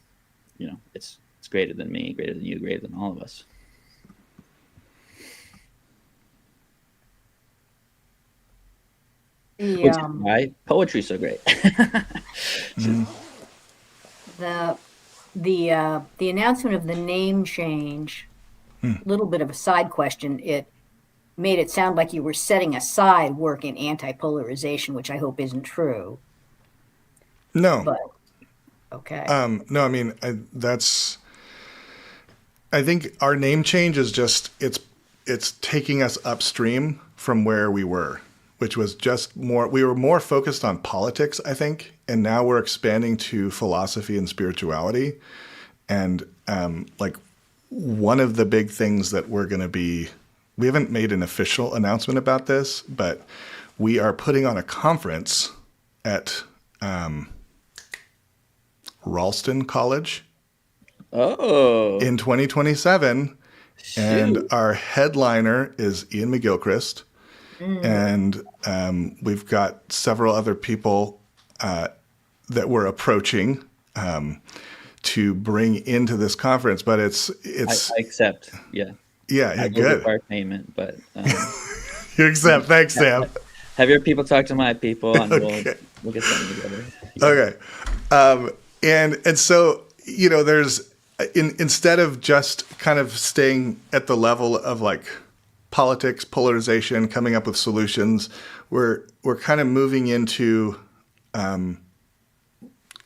it's greater than me, greater than you, greater than all of us. Which is why poetry's so great. The announcement of the name change, little bit of a side question. It made it sound like you were setting aside work in anti-polarization, which I hope isn't true. No. But okay. No, I mean, I think our name change is just, it's taking us upstream from where we were. which was just more, we were more focused on politics, I think. And now we're expanding to philosophy and spirituality. And like one of the big things that we're going to be, we haven't made an official announcement about this, but we are putting on a conference at Ralston College in 2027. Shoot. And our headliner is Ian McGilchrist. And we've got several other people that we're approaching to bring into this conference. But it's I accept. Yeah. Yeah, I good. require payment, but You accept. Thanks, Sam. have your people talk to my people, and Okay. we'll get something together. Okay. And so, you know, there's instead of just kind of staying at the level of like politics, polarization, coming up with solutions, we're kind of moving into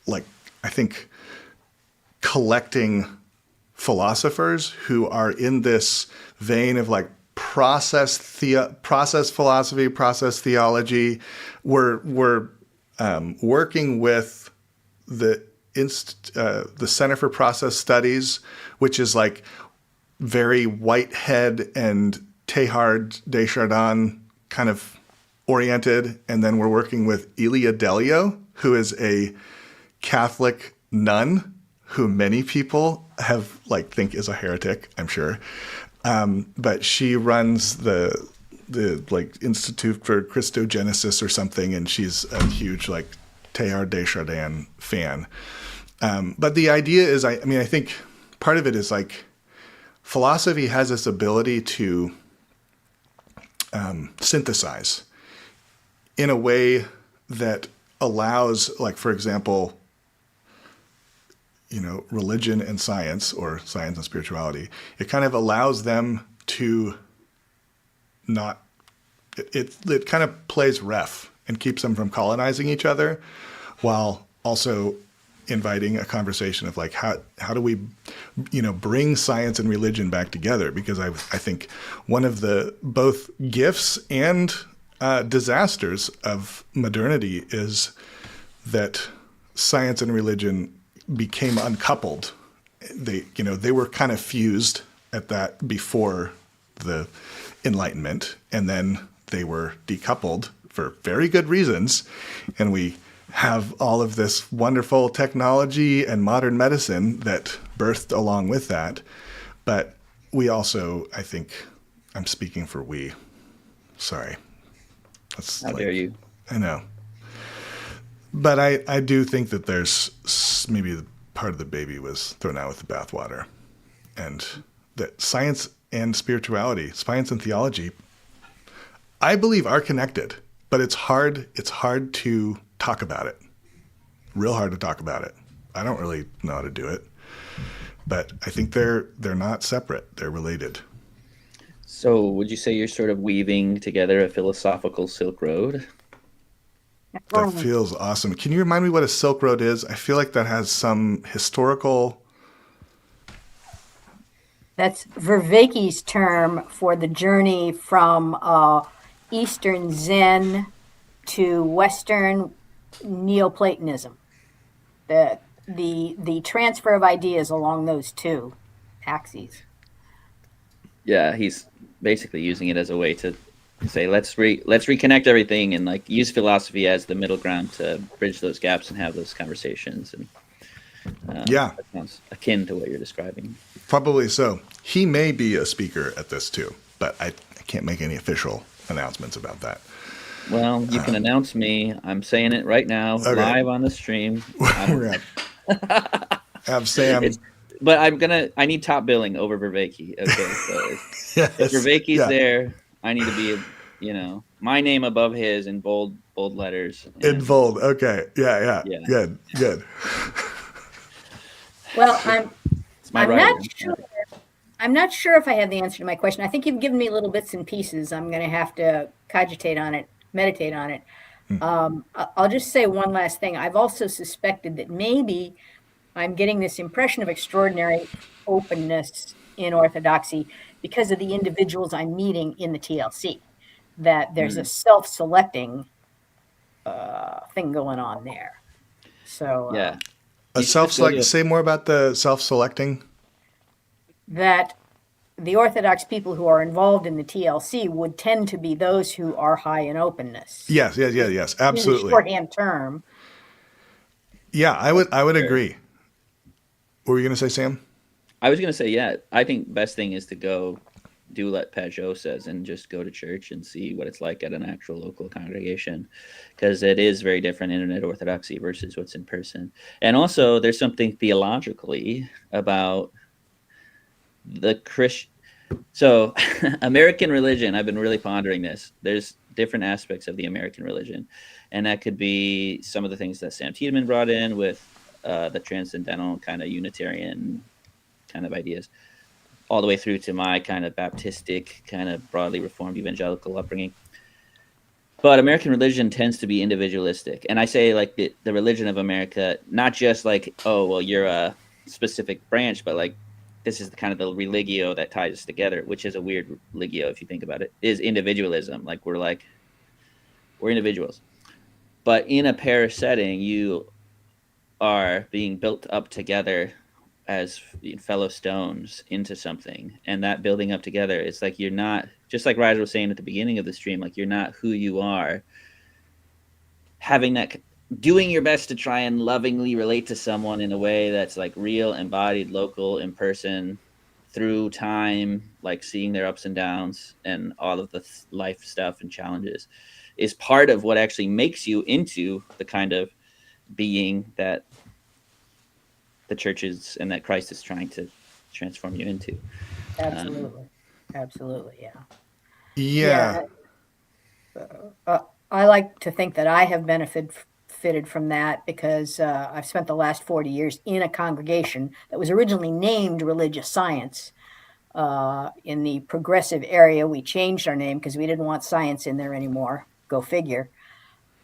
like, I think, collecting philosophers who are in this vein of like process philosophy, process theology. We're working with the Center for Process Studies, which is like very Whitehead and Teilhard de Chardin kind of oriented. And then we're working with Elia Delio, who is a Catholic nun who many people have like think is a heretic, I'm sure. But she runs the like Institute for Christogenesis or something, and she's a huge like Teilhard de Chardin fan. But the idea is, I mean, I think part of it is like philosophy has this ability to synthesize in a way that allows, like, for example, you know, religion and science, or science and spirituality. It kind of allows them to not, it kind of plays ref and keeps them from colonizing each other, while also inviting a conversation of like, how do we, you know, bring science and religion back together? Because I think one of the both gifts and disasters of modernity is that science and religion became uncoupled. They were kind of fused at that before the Enlightenment, and then they were decoupled for very good reasons. And we have all of this wonderful technology and modern medicine that birthed along with that. But we also, I think, I'm speaking for we. Sorry. That's How dare you? I know. But I do think that there's maybe part of the baby was thrown out with the bathwater, and that science and spirituality, science and theology, I believe are connected, but it's hard to talk about it. Real hard to talk about it. I don't really know how to do it, but I think they're not separate. They're related. So would you say you're sort of weaving together a philosophical Silk Road? That feels awesome. Can you remind me what a Silk Road is? I feel like that has some historical... That's Vervaeke's term for the journey from Eastern Zen to Western Neoplatonism. The transfer of ideas along those two axes. Yeah, he's basically using it as a way to say let's reconnect everything, and like use philosophy as the middle ground to bridge those gaps and have those conversations. And that sounds akin to what you're describing. Probably so. He may be a speaker at this too, but I can't make any official announcements about that. Well, you can announce me. I'm saying it right now, live on the stream. We're gonna have Sam. But I need top billing over Vervaeke. Okay, so if Vervaeke's there, I need to be, my name above his in bold letters. In bold. Okay. Yeah. Good. Well, I'm not sure if I have the answer to my question. I think you've given me little bits and pieces. I'm going to have to cogitate on it, meditate on it. I'll just say one last thing. I've also suspected that maybe I'm getting this impression of extraordinary openness in Orthodoxy because of the individuals I'm meeting in the TLC. that there's a self-selecting thing going on there. So Yeah. A You should just go to self-select. Say more about the self-selecting. that the Orthodox people who are involved in the TLC would tend to be those who are high in openness. Yes, In the absolutely. shorthand term. Yeah, I would agree. What were you going to say, Sam? I was gonna say, yeah. I think best thing is to go do what Pat Joe says and just go to church and see what it's like at an actual local congregation, because it is very different internet orthodoxy versus what's in person. And also, there's something theologically about the Christian. So, American religion. I've been really pondering this. There's different aspects of the American religion, and that could be some of the things that Sam Tiedemann brought in with the transcendental kind of Unitarian kind of ideas, all the way through to my kind of Baptistic, kind of broadly Reformed evangelical upbringing. But American religion tends to be individualistic. And I say like the religion of America, not just like, oh, well, you're a specific branch, but like this is the kind of the religio that ties us together, which is a weird religio if you think about it, is individualism. Like we're individuals. But in a parish setting, you are being built up together as fellow stones into something, and that building up together, it's like you're not, just like Rigel was saying at the beginning of the stream, like you're not who you are, having that, doing your best to try and lovingly relate to someone in a way that's like real, embodied, local, in person, through time, like seeing their ups and downs and all of the life stuff and challenges, is part of what actually makes you into the kind of being that the churches and that Christ is trying to transform you into. Absolutely, yeah. Yeah. I like to think that I have benefited from that because I've spent the last 40 years in a congregation that was originally named Religious Science. In the progressive area, we changed our name because we didn't want science in there anymore. Go figure.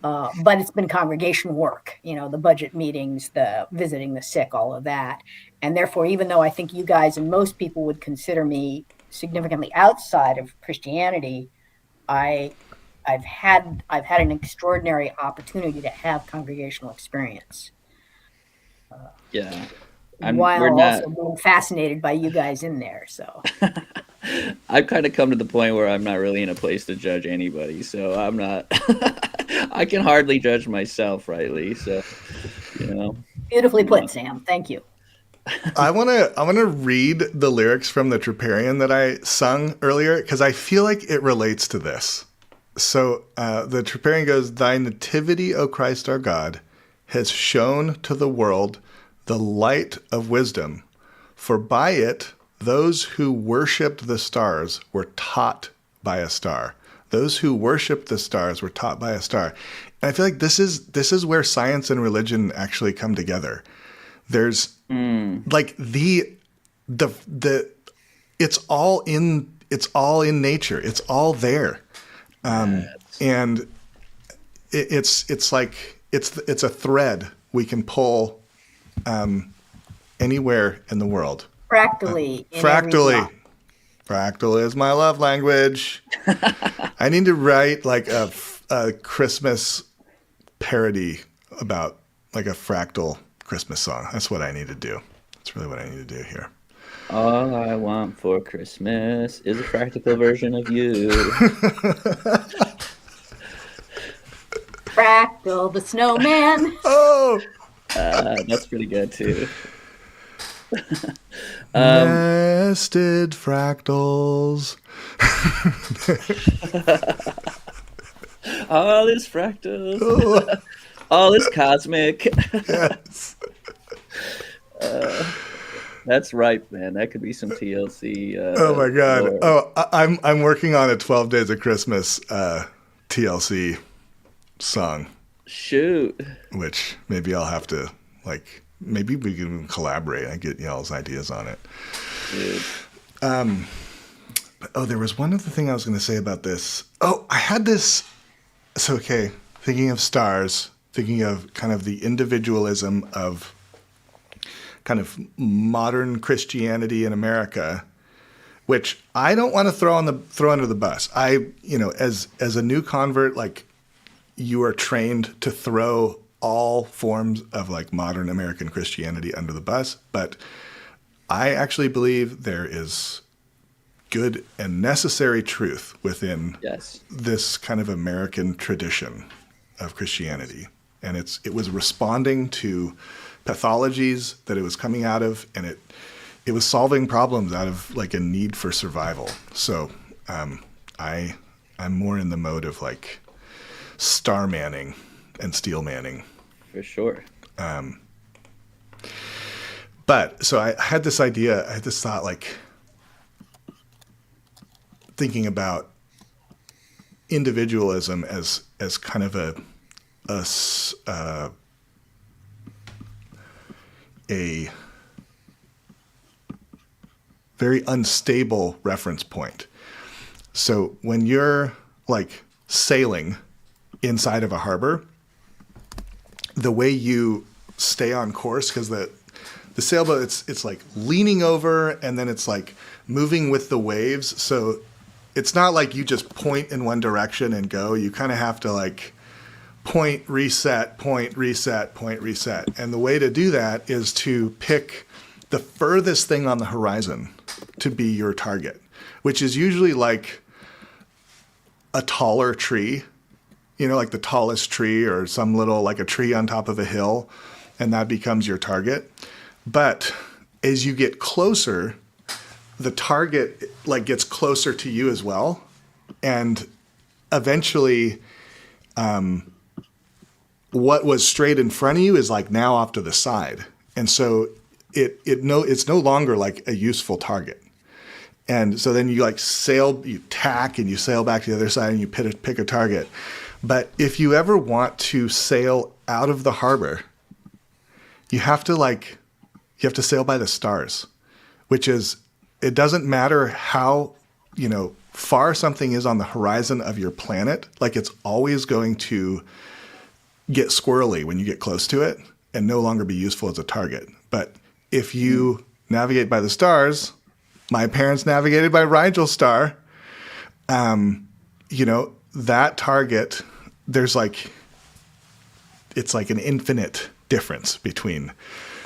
But it's been congregation work, the budget meetings, the visiting the sick, all of that. And therefore, even though I think you guys and most people would consider me significantly outside of Christianity, I've had an extraordinary opportunity to have congregational experience. Yeah. While also being fascinated by you guys in there. So I've kind of come to the point where I'm not really in a place to judge anybody. So I'm not, I can hardly judge myself rightly. So, Beautifully put, Sam. Thank you. I wanna read the lyrics from the Troparion that I sung earlier because I feel like it relates to this. So the Troparion goes, "Thy nativity, O Christ our God, has shown to the world the light of wisdom, for by it those who worshipped the stars were taught by a star." Those who worshipped the stars were taught by a star. And I feel like this is where science and religion actually come together. There's like it's all in nature. It's all there. And it's like it's a thread we can pull anywhere in the world. Fractally. Fractal is my love language. I need to write like a Christmas parody about like a fractal Christmas song. That's what I need to do. That's really what I need to do here. All I want for Christmas is a practical version of you. Fractal the snowman. Oh, that's pretty good too. nested fractals. All is fractals. All is cosmic. Yes. That's right, man. That could be some TLC. Oh my God. Lore. Oh, I'm working on a 12 Days of Christmas TLC song. Shoot. Which maybe I'll have to maybe we can collaborate and get y'all's ideas on it. Dude. There was one other thing I was going to say about this. Oh, I had this. So, okay, thinking of stars, thinking of kind of the individualism of kind of modern Christianity in America, which I don't want to throw under the bus. As a new convert, like, you are trained to throw all forms of like modern American Christianity under the bus, but I actually believe there is good and necessary truth within this kind of American tradition of Christianity. And it was responding to pathologies that it was coming out of, and it was solving problems out of like a need for survival. So I'm more in the mode of like star manning and steel manning. For sure. But so I had this idea, I had this thought, like thinking about individualism as kind of a very unstable reference point. So when you're like sailing inside of a harbor, the way you stay on course, because the sailboat, it's like leaning over and then it's like moving with the waves. So it's not like you just point in one direction and go. You kind of have to like point, reset, point, reset, point, reset. And the way to do that is to pick the furthest thing on the horizon to be your target, which is usually like a taller tree, like the tallest tree, or some little, like a tree on top of a hill, and that becomes your target. But as you get closer, the target like gets closer to you as well. And eventually, what was straight in front of you is like now off to the side. And so it's no longer like a useful target. And so then you like you tack and you sail back to the other side and you pick a target. But if you ever want to sail out of the harbor, you have to sail by the stars, which is, it doesn't matter how, far something is on the horizon of your planet. Like, it's always going to get squirrely when you get close to it and no longer be useful as a target. But if you navigate by the stars, my parents navigated by Rigel star, that target, it's like an infinite difference between,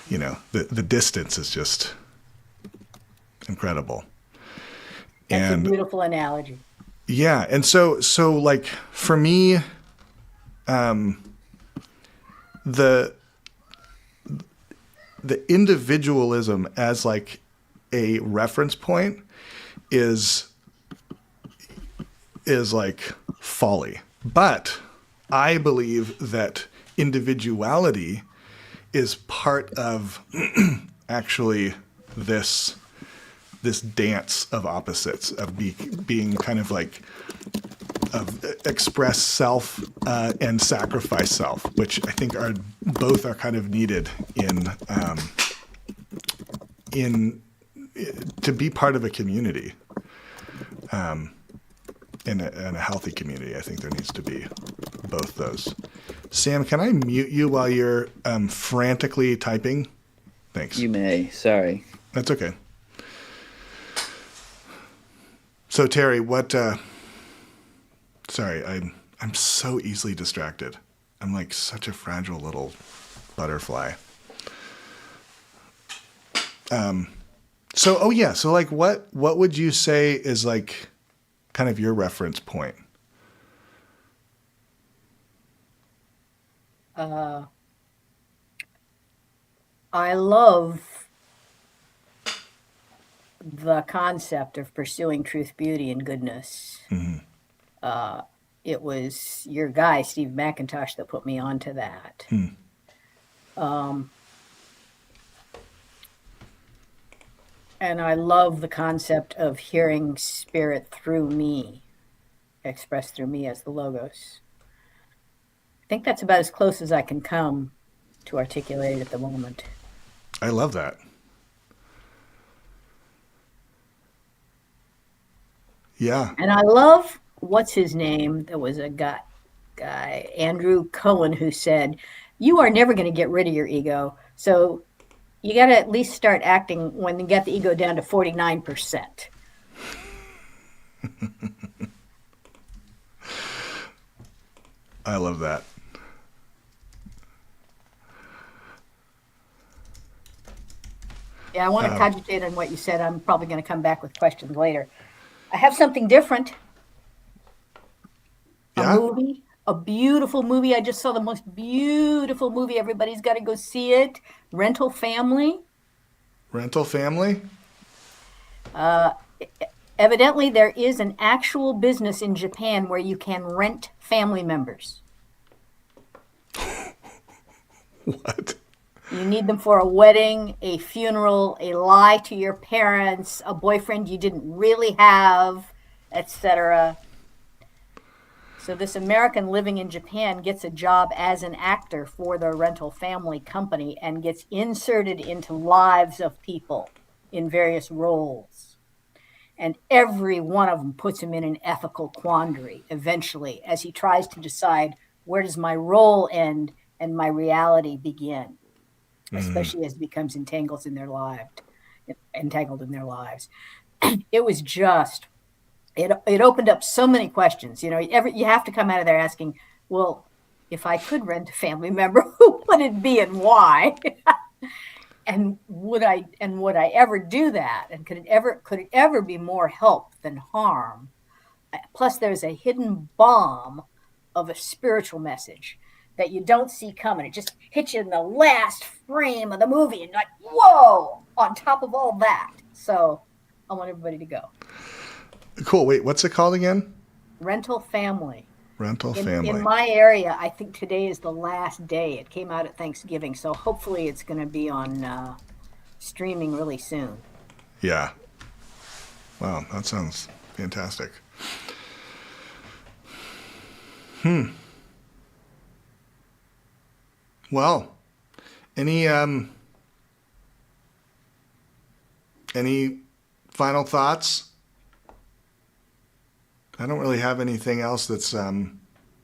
the distance is just incredible. That's a beautiful analogy. Yeah. And so like for me, the individualism as like a reference point is like folly. But I believe that individuality is part of actually this dance of opposites, of being kind of like of express self and sacrifice self, which I think both are kind of needed in to be part of a community. In a healthy community, I think there needs to be both those. Sam, can I mute you while you're frantically typing? Thanks. You may. Sorry. That's okay. So Terry, sorry, I'm so easily distracted. I'm like such a fragile little butterfly. So like what would you say is like kind of your reference point? I love the concept of pursuing truth, beauty, and goodness. Mm-hmm. It was your guy, Steve McIntosh, that put me onto that. And I love the concept of hearing spirit through me, expressed through me as the Logos. I think that's about as close as I can come to articulate it at the moment. I love that. Yeah. And I love, what's his name? There was a guy, Andrew Cohen, who said, you are never going to get rid of your ego. So you got to at least start acting when you get the ego down to 49%. I love that. Yeah, I want to cogitate on what you said. I'm probably going to come back with questions later. I have something different. Yeah? A movie, a beautiful movie. I just saw the most beautiful movie. Everybody's got to go see it. Rental Family. Rental Family? Evidently, there is an actual business in Japan where you can rent family members. What? You need them for a wedding, a funeral, a lie to your parents, a boyfriend you didn't really have, etc. So this American living in Japan gets a job as an actor for the rental family company and gets inserted into lives of people in various roles. And every one of them puts him in an ethical quandary eventually as he tries to decide, where does my role end and my reality begin, especially as it becomes entangled in their lives. It was just, it opened up so many questions. You have to come out of there asking, well, if I could rent a family member, who would it be and why? And would I ever do that? And could it ever be more help than harm? Plus, there's a hidden bomb of a spiritual message that you don't see coming. It just hits you in the last frame of the movie, and you're like, whoa! On top of all that, so I want everybody to go. Cool. Wait, what's it called again? Rental Family. Rental Family. In my area, I think today is the last day. It came out at Thanksgiving, so hopefully it's going to be on streaming really soon. Yeah. Wow, that sounds fantastic. Well, any final thoughts? I don't really have anything else that's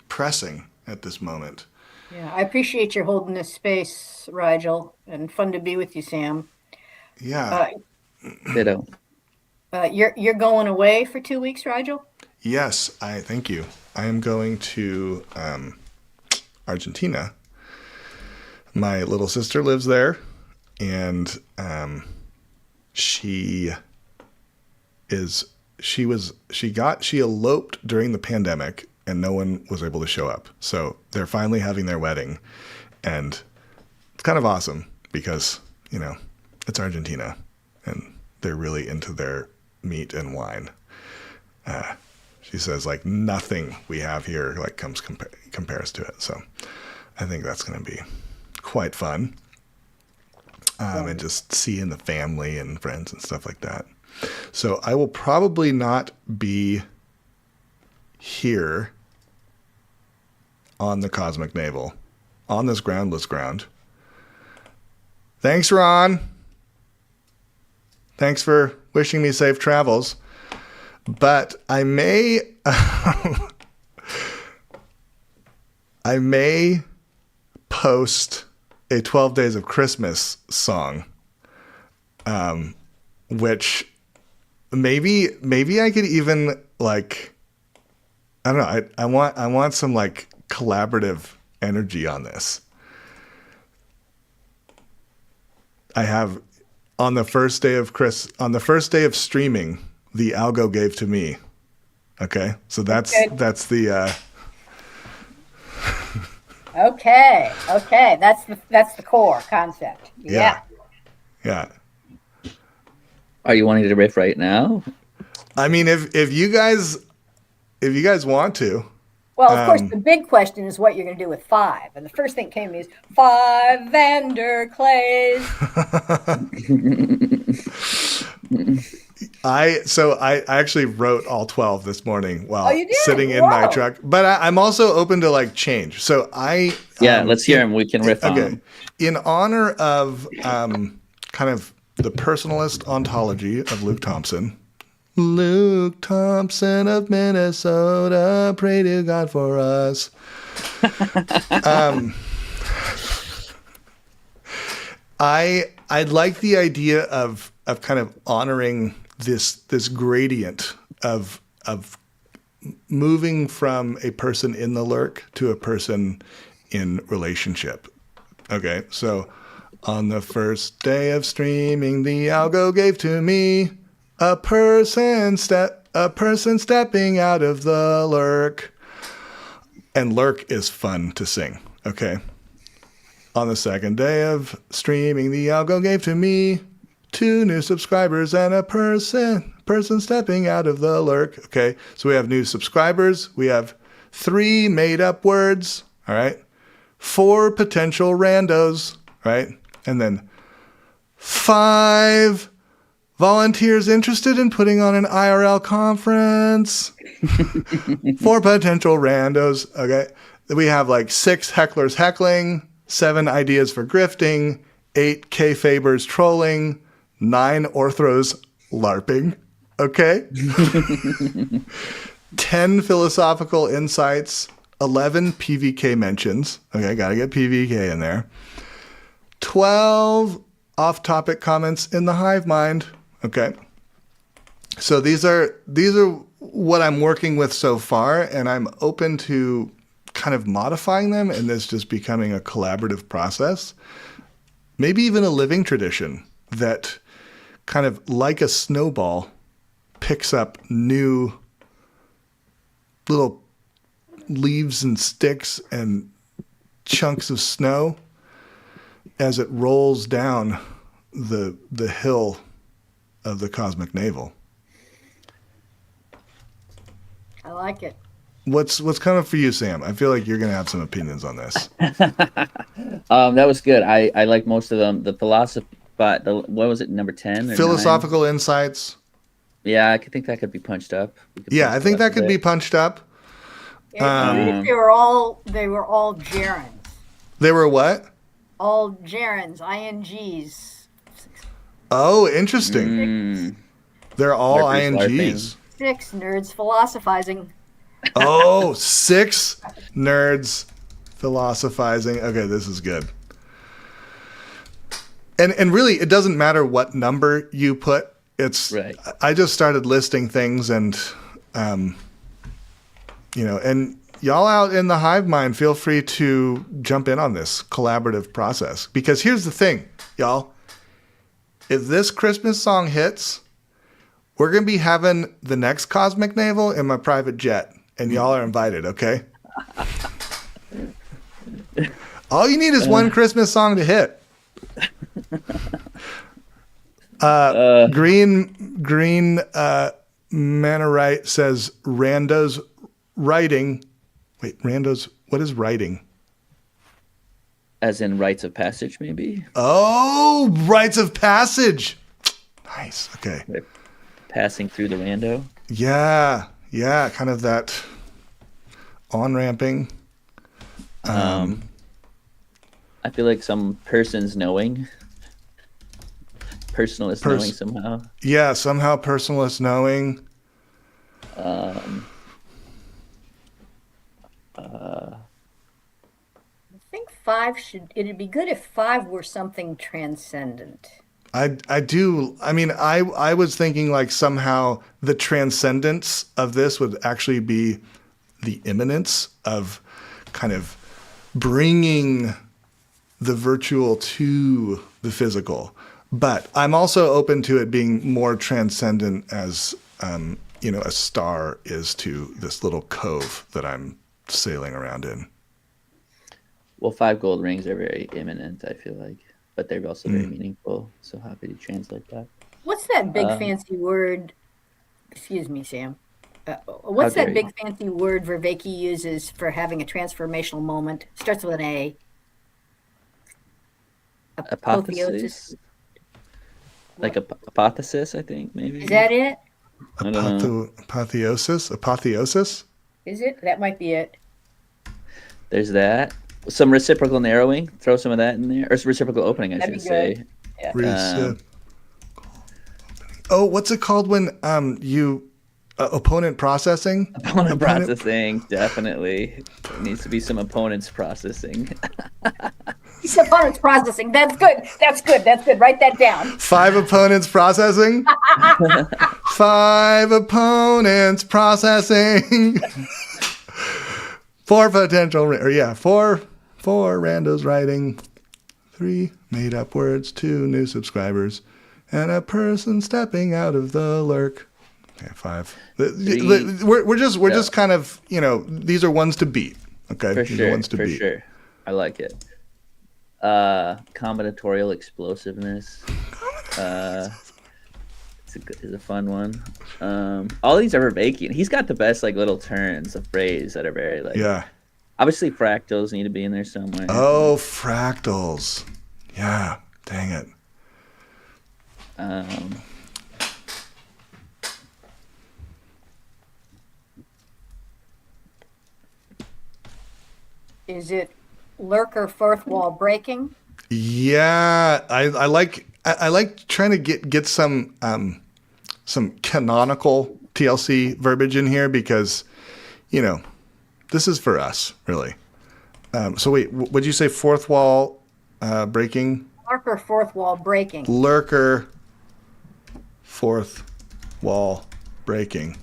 pressing at this moment. Yeah, I appreciate your holding this space, Rigel, and fun to be with you, Sam. Yeah. Ditto. You're going away for 2 weeks, Rigel? Yes, thank you. I am going to Argentina. My little sister lives there, and she eloped during the pandemic, and no one was able to show up. So they're finally having their wedding, and it's kind of awesome because, it's Argentina, and they're really into their meat and wine. She says, like, nothing we have here compares to it. So I think that's going to be quite fun. And just seeing the family and friends and stuff like that. So I will probably not be here on the Cosmic Navel, on this groundless ground. Thanks, Ron. Thanks for wishing me safe travels. But I may post a 12 Days of Christmas song, which maybe I could even, like, I don't know. I want some, like, collaborative energy on this. I have on the first day of streaming, the algo gave to me. Okay, so that's the. Okay, that's the core concept. Yeah. Are you wanting to riff right now? I mean, if you guys want to. Well, of course, the big question is what you're going to do with 5. And the first thing that came to me is 5 Vander Clays. I actually wrote all 12 this morning while you did? sitting in my truck. But I'm also open to, like, change. So let's hear him. We can riff on him. In honor of kind of the personalist ontology of Luke Thompson. Luke Thompson of Minnesota, pray to God for us. I like the idea of kind of honoring this gradient of moving from a person in the lurk to a person in relationship. Okay, so on the first day of streaming, the algo gave to me a person stepping out of the lurk. And lurk is fun to sing. Okay. On the second day of streaming, the algo gave to me 2 new subscribers and a person stepping out of the lurk. Okay, so we have new subscribers. We have 3 made-up words. All right. 4 potential randos. Right. And then 5 volunteers interested in putting on an IRL conference. 4 potential randos. Okay. We have like 6 hecklers heckling, 7 ideas for grifting, 8 kayfabers trolling, 9 orthros LARPing. Okay. 10 philosophical insights, 11 PVK mentions. Okay, got to get PVK in there. 12 off-topic comments in the hive mind. Okay. So these are what I'm working with so far, and I'm open to kind of modifying them and this just becoming a collaborative process. Maybe even a living tradition that kind of like a snowball picks up new little leaves and sticks and chunks of snow as it rolls down the hill of the cosmic navel. I like it. What's coming for you, Sam? I feel like you're going to have some opinions on this. That was good. I like most of them. The philosophy, but what was it, number 10? Philosophical insights. Yeah, I think that could be punched up. Yeah, I think that could be punched up. They were all gerunds. They were what? All gerunds, INGs. Oh, interesting. They're all INGs. 6 nerds philosophizing. Oh, 6 nerds philosophizing. Okay, this is good. And really, it doesn't matter what number you put. It's right. I just started listing things, and and y'all out in the hive mind, feel free to jump in on this collaborative process. Because here's the thing, y'all. If this Christmas song hits, we're going to be having the next Cosmic Navel in my private jet, and y'all are invited, okay? All you need is one Christmas song to hit. Green Manorite says randos writing. Wait, randos, what is writing? As in rites of passage, maybe? Oh, rites of passage. Nice. Okay. They're passing through the rando. Yeah. Kind of that on-ramping. I feel like some person's knowing. Personalist knowing somehow. Yeah, somehow personalist knowing. I think 5 it'd be good if 5 were something transcendent. I do. I mean, I was thinking like somehow the transcendence of this would actually be the immanence of kind of bringing the virtual to the physical. But I'm also open to it being more transcendent as, a star is to this little cove that I'm sailing around in. Well, 5 gold rings are very imminent, I feel like. But they're also very meaningful. So happy to translate that. What's that big fancy word? Excuse me, Sam. What's that big fancy word Vervaeke uses for having a transformational moment? Starts with an A. Apotheosis? Like apotheosis, I think, maybe. Is that it? Apotheosis? Apotheosis? Is it? That might be it. There's that. Some reciprocal narrowing. Throw some of that in there. Or reciprocal opening, I should say. Yeah. What's it called when you... opponent processing? Opponent processing, definitely. There needs to be some opponents processing. Opponents processing. That's good. That's good. That's good. Write that down. 5 opponents processing. 5 opponents processing. 4 potential, or yeah, 4 randos writing. 3 made up words. 2 new subscribers, and a person stepping out of the lurk. Okay, 5. We're just kind of, these are ones to beat. Okay, For these sure. are ones to For beat. sure. I like it. Combinatorial explosiveness. It's a fun one. All these are making. He's got the best little turns of phrase that are very Yeah. Obviously, fractals need to be in there somewhere. Oh, fractals. Yeah. Dang it. Is it lurker fourth wall breaking? Yeah, I like trying to get some canonical TLC verbiage in here because, this is for us really. So wait, would you say fourth wall breaking? Lurker fourth wall breaking. Lurker fourth wall breaking.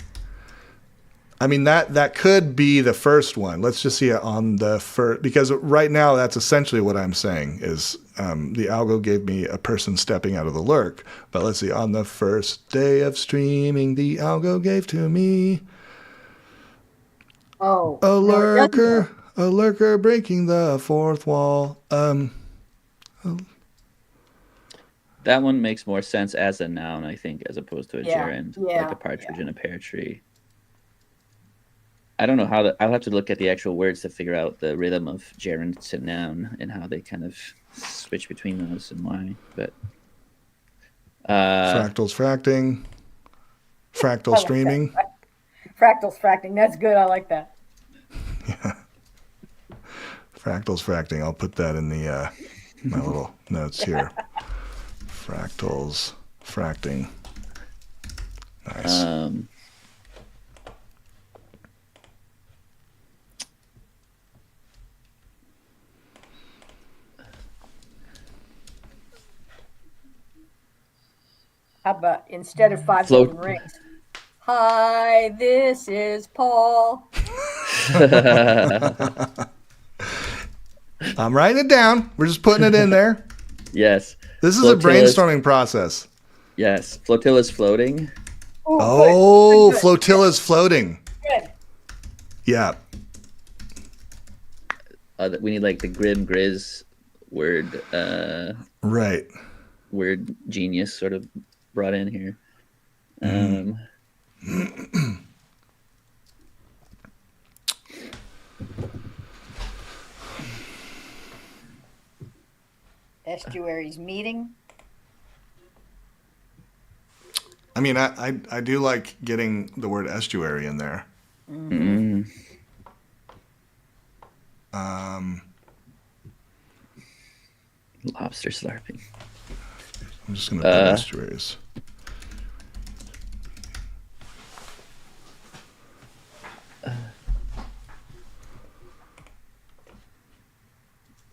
I mean, that could be the first one. Let's just see it on the first, because right now that's essentially what I'm saying is the algo gave me a person stepping out of the lurk. But let's see, on the first day of streaming, the algo gave to me Oh. a no, it doesn't. a lurker breaking the fourth wall. That one makes more sense as a noun, I think, as opposed to a gerund, like a partridge in a pear tree. I don't know how I'll have to look at the actual words to figure out the rhythm of gerund to noun and how they kind of switch between those and why. But Fractals fracting. Fractal streaming. Fractals fracting. That's good. I like that. Yeah. Fractals fracting. I'll put that in the my little notes here. Fractals fracting. Nice. How about instead of 5 Float. golden rings? Hi, this is Paul. I'm writing it down. We're just putting it in there. yes. This is Flotilla's- a brainstorming process. Yes. Flotilla's floating. Ooh, Oh, good. flotilla's floating. Good. Yeah. We need the grim grizz word Right. word genius sort of brought in here. Estuaries meeting. I mean, I do like getting the word estuary in there. Lobster slurping. I'm just going to put estuaries.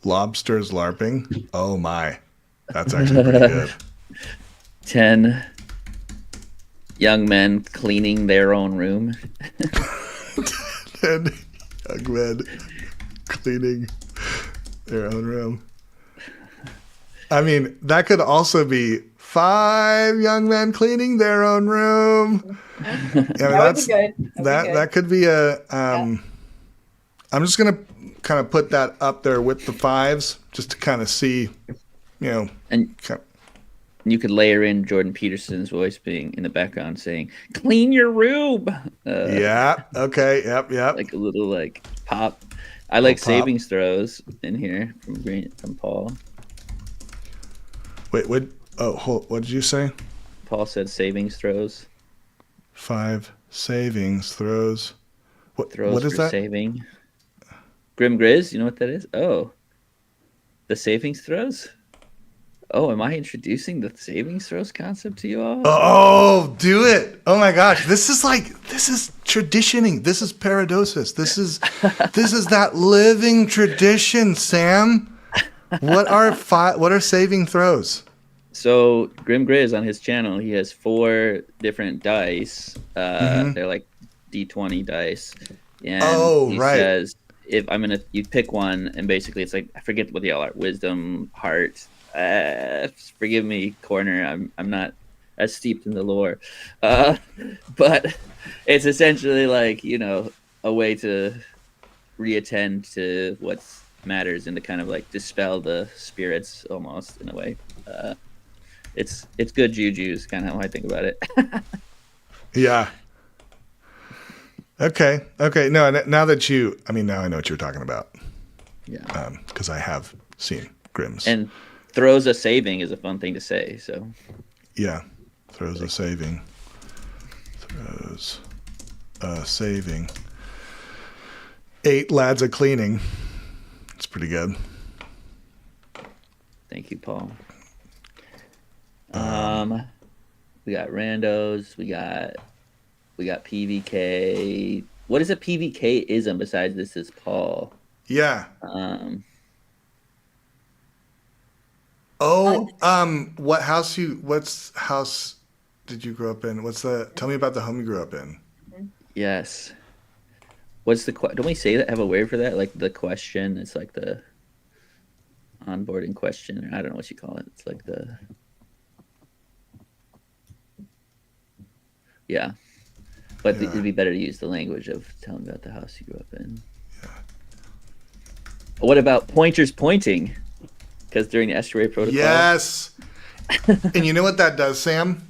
Lobsters LARPing. Oh my. That's actually pretty good. 10 young men cleaning their own room. And young men cleaning their own room. I mean, that could also be 5 young men cleaning their own room. That would be good. That could be a. I'm just gonna kind of put that up there with the 5s, just to kind of see, And you could layer in Jordan Peterson's voice being in the background saying, "Clean your room." Yeah. Okay. Yep. Like a little pop. I like pop. savings throws in here from Paul. Wait. What did you say? Paul said savings throws. 5 savings throws. Throws what is for that? saving. Grim Grizz, you know what that is? Oh, the savings throws. Oh, am I introducing the savings throws concept to you all? Oh, do it. Oh my gosh. This is traditioning. This is paradosis. This is that living tradition, Sam. What are saving throws? So Grim Grizz on his channel, he has 4 different dice. They're like D20 dice, and he says, "If you pick one, and basically it's like I forget what they all are: wisdom, heart. Forgive me, corner. I'm not as steeped in the lore, but it's essentially like a way to reattend to what matters and to kind of like dispel the spirits almost in a way. It's good juju is kind of how I think about it. Yeah. Okay. No, now I know what you're talking about. Yeah. Because I have seen Grimm's. And throws a saving is a fun thing to say. So. Yeah. Throws a saving. Throws a saving. 8 lads a cleaning. It's pretty good. Thank you, Paul. We got randos. We got PVK. What is a PVK-ism besides this is Paul? Yeah. What house did you grow up in? Tell me about the home you grew up in. Yes. What's don't we say that, have a word for that? Like the question, it's like the onboarding question, or I don't know what you call it. It's like yeah. But it'd be better to use the language of telling about the house you grew up in. Yeah. What about pointers pointing? Because during the estuary protocol. Yes. And you know what that does, Sam?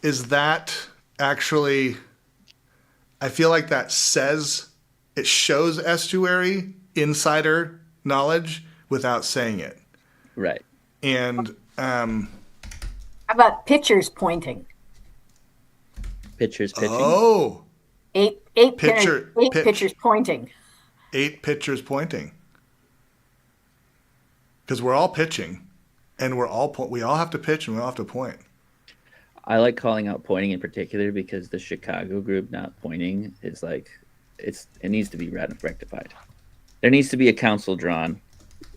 Is that actually, I feel like that it shows estuary insider knowledge without saying it. Right. And how about pitchers pointing? Pitchers pitching. Oh. 8 pitchers pointing. 8 pitchers pointing. Because we're all pitching, and we all have to pitch and we all have to point. I like calling out pointing in particular because the Chicago group not pointing is like it needs to be rectified. There needs to be a council drawn,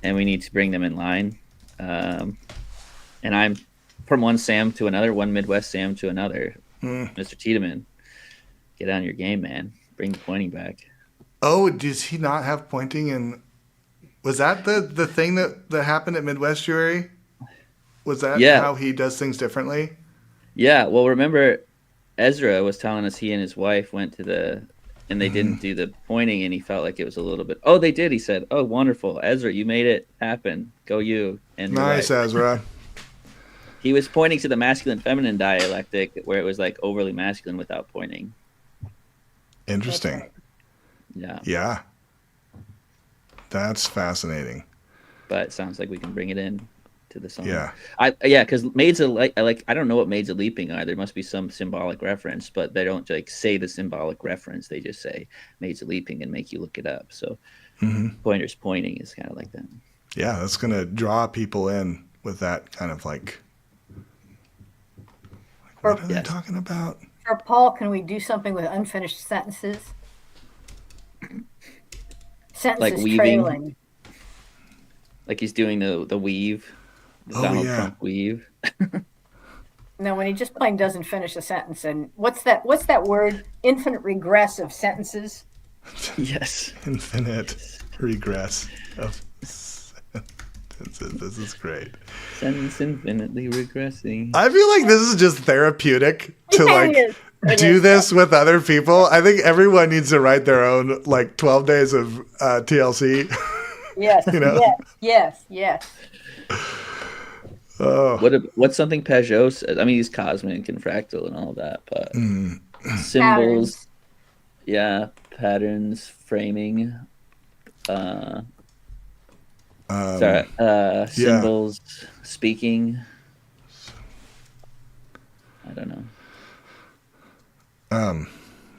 and we need to bring them in line. And I'm from one Sam to another, one Midwest Sam to another. Mr. Tiedemann, get on your game, man. Bring the pointing back. Oh, does he not have pointing? And was that the thing that happened at Midwestuary? Was that how he does things differently? Yeah. Well, remember, Ezra was telling us he and his wife went to and they didn't do the pointing, and he felt like it was a little bit. Oh, they did. He said, "Oh, wonderful, Ezra, you made it happen. Go you." And nice, right. Ezra. He was pointing to the masculine-feminine dialectic, where it was like overly masculine without pointing. Interesting. Yeah. Yeah. That's fascinating. But it sounds like we can bring it in to the song. Yeah. Because maids are I don't know what maids are leaping are. There must be some symbolic reference, but they don't like say the symbolic reference. They just say maids are leaping and make you look it up. So pointers pointing is kind of like that. Yeah, that's going to draw people in with that kind of like what are they talking about? For Paul, can we do something with unfinished sentences? Sentences like weaving, trailing. Like he's doing the weave, the Donald Trump weave. No, when he just plain doesn't finish a sentence. And what's that word? Infinite regress of sentences. Yes. Infinite regress of sentences. This is great. Sentence infinitely regressing. I feel like this is just therapeutic to do this with other people. I think everyone needs to write their own 12 days of TLC. Yes. Yes. Oh. What's something Peugeot says? I mean, he's cosmic and fractal and all that, but symbols, patterns, framing, symbols, speaking. I don't know.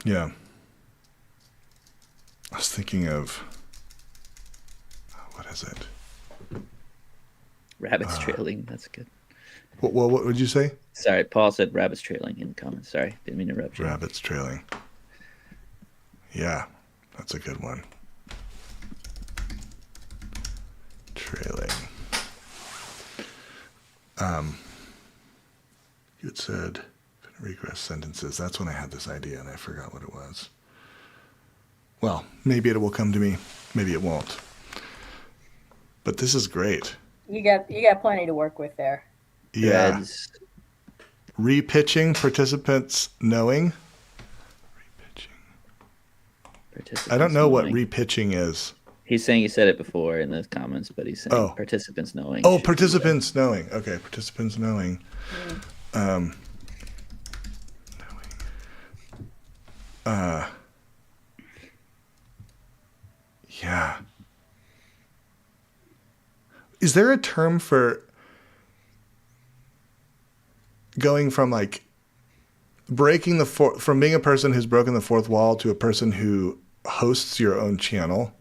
Yeah. I was thinking of what is it? Rabbits trailing. That's good. What would you say? Sorry, Paul said rabbits trailing in the comments. Sorry, didn't mean to interrupt you. Rabbits trailing. Yeah, that's a good one. Trailing. You had said regress sentences. That's when I had this idea and I forgot what it was. Well, maybe it will come to me. Maybe it won't. But this is great. You got plenty to work with there. Yeah. Threads. Repitching, participants knowing. Participants I don't know what knowing. repitching is. He's saying you said it before in the comments, but he's saying Oh. participants knowing. Oh, should be participants knowing. Okay, participants knowing. Knowing. Yeah. Is there a term for going from like breaking from being a person who's broken the fourth wall to a person who hosts your own channel?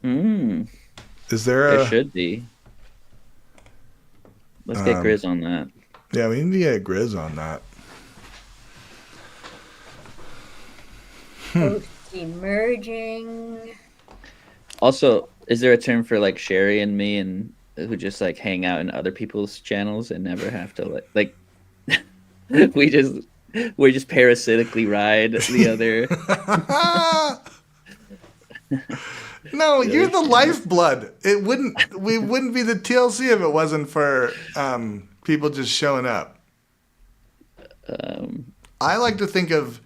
Is there There should be. Let's get Grizz on that. Yeah, we need to get Grizz on that. Post emerging. Also, is there a term for like Sherry and me and who just like hang out in other people's channels and never have to like we just parasitically ride the other? No, you're the lifeblood. We wouldn't be the TLC if it wasn't for people just showing up. I like to think of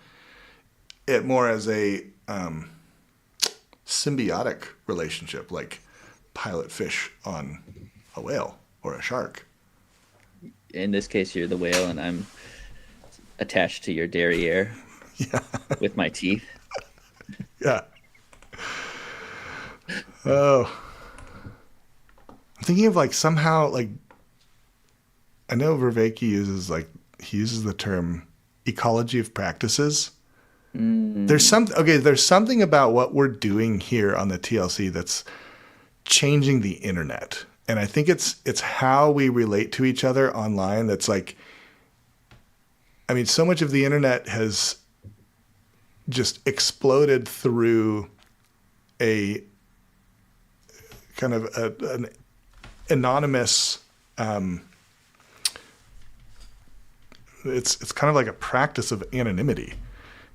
it more as a symbiotic relationship, like pilot fish on a whale or a shark. In this case, you're the whale, and I'm attached to your derriere with my teeth. Yeah. Oh. I'm thinking of like somehow like I know Vervaeke uses the term ecology of practices. There's something about what we're doing here on the TLC that's changing the internet. And I think it's how we relate to each other online that's like, I mean, so much of the internet has just exploded through a kind of an anonymous, it's kind of like a practice of anonymity.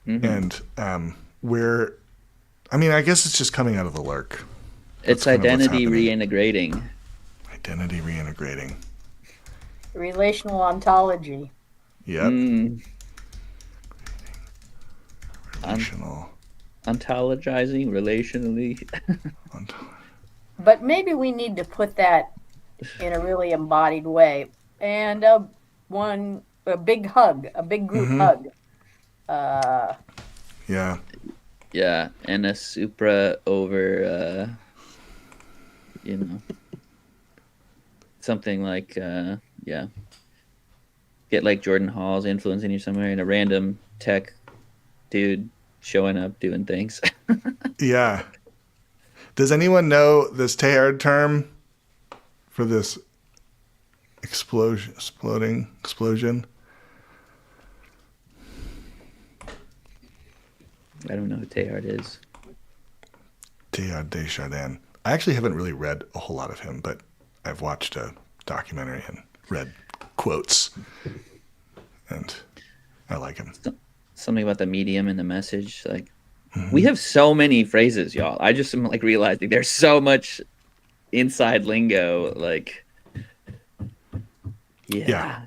And I guess it's just coming out of the lurk. It's identity reintegrating. Identity reintegrating. Relational ontology. Yep. Relational. Ontologizing relationally. But maybe we need to put that in a really embodied way. And a big hug, a big group hug. Yeah. Yeah, and a supra over, something like, get like Jordan Hall's influence in you somewhere and a random tech dude showing up doing things. Yeah. Does anyone know this Teilhard term for this explosion? I don't know who Teilhard is. Teilhard de Chardin. I actually haven't really read a whole lot of him, but I've watched a documentary and read quotes, and I like him. Something about the medium and the message. Like, we have so many phrases, y'all. I just am like realizing there's so much inside lingo. Like, yeah.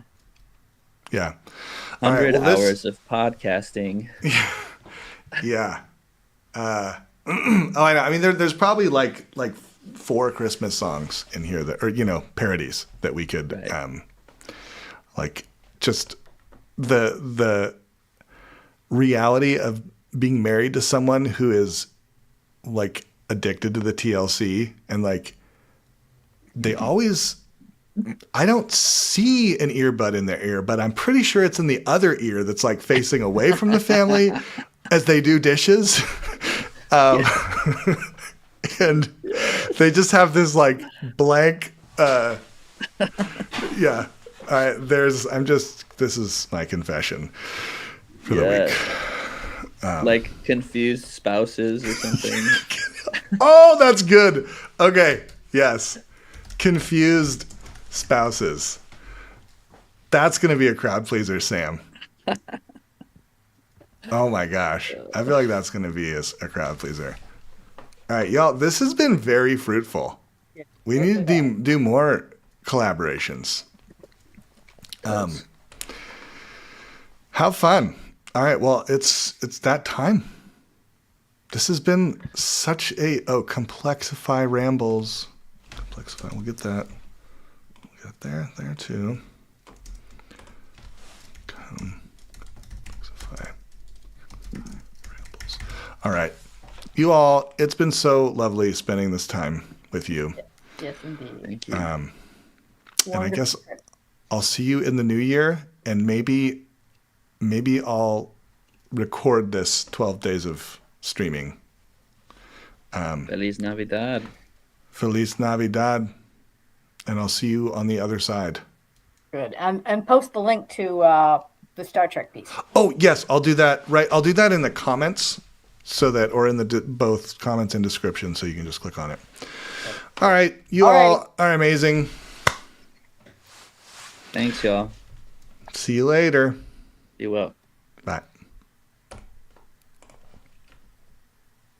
100 hours of podcasting. Yeah. I know. I mean, there's probably like 4 Christmas songs in here that, or parodies that we could, like, just the reality of being married to someone who is like addicted to the TLC and like they always. I don't see an earbud in their ear, but I'm pretty sure it's in the other ear that's like facing away from the family as they do dishes. And they just have this like blank, yeah. This is my confession for the week. Like confused spouses or something. Oh, that's good. Okay. Yes. Confused spouses. That's going to be a crowd pleaser, Sam. Oh my gosh. I feel like that's going to be a crowd pleaser. All right, y'all, this has been very fruitful. We need to do more collaborations. How fun. All right, well, it's that time. This has been such a Complexify Rambles. Complexify, we'll get that. We'll get there too. Complexify Rambles. All right. You all, it's been so lovely spending this time with you. Yes, indeed. Thank you. And I guess I'll see you in the new year, and maybe I'll record this 12 days of streaming. Feliz Navidad. Feliz Navidad, and I'll see you on the other side. Good. And post the link to the Star Trek piece. Oh, yes, I'll do that. Right. I'll do that in the comments or in the both comments and description, so you can just click on it. All right. You all are amazing. Thanks, y'all. See you later. Be well.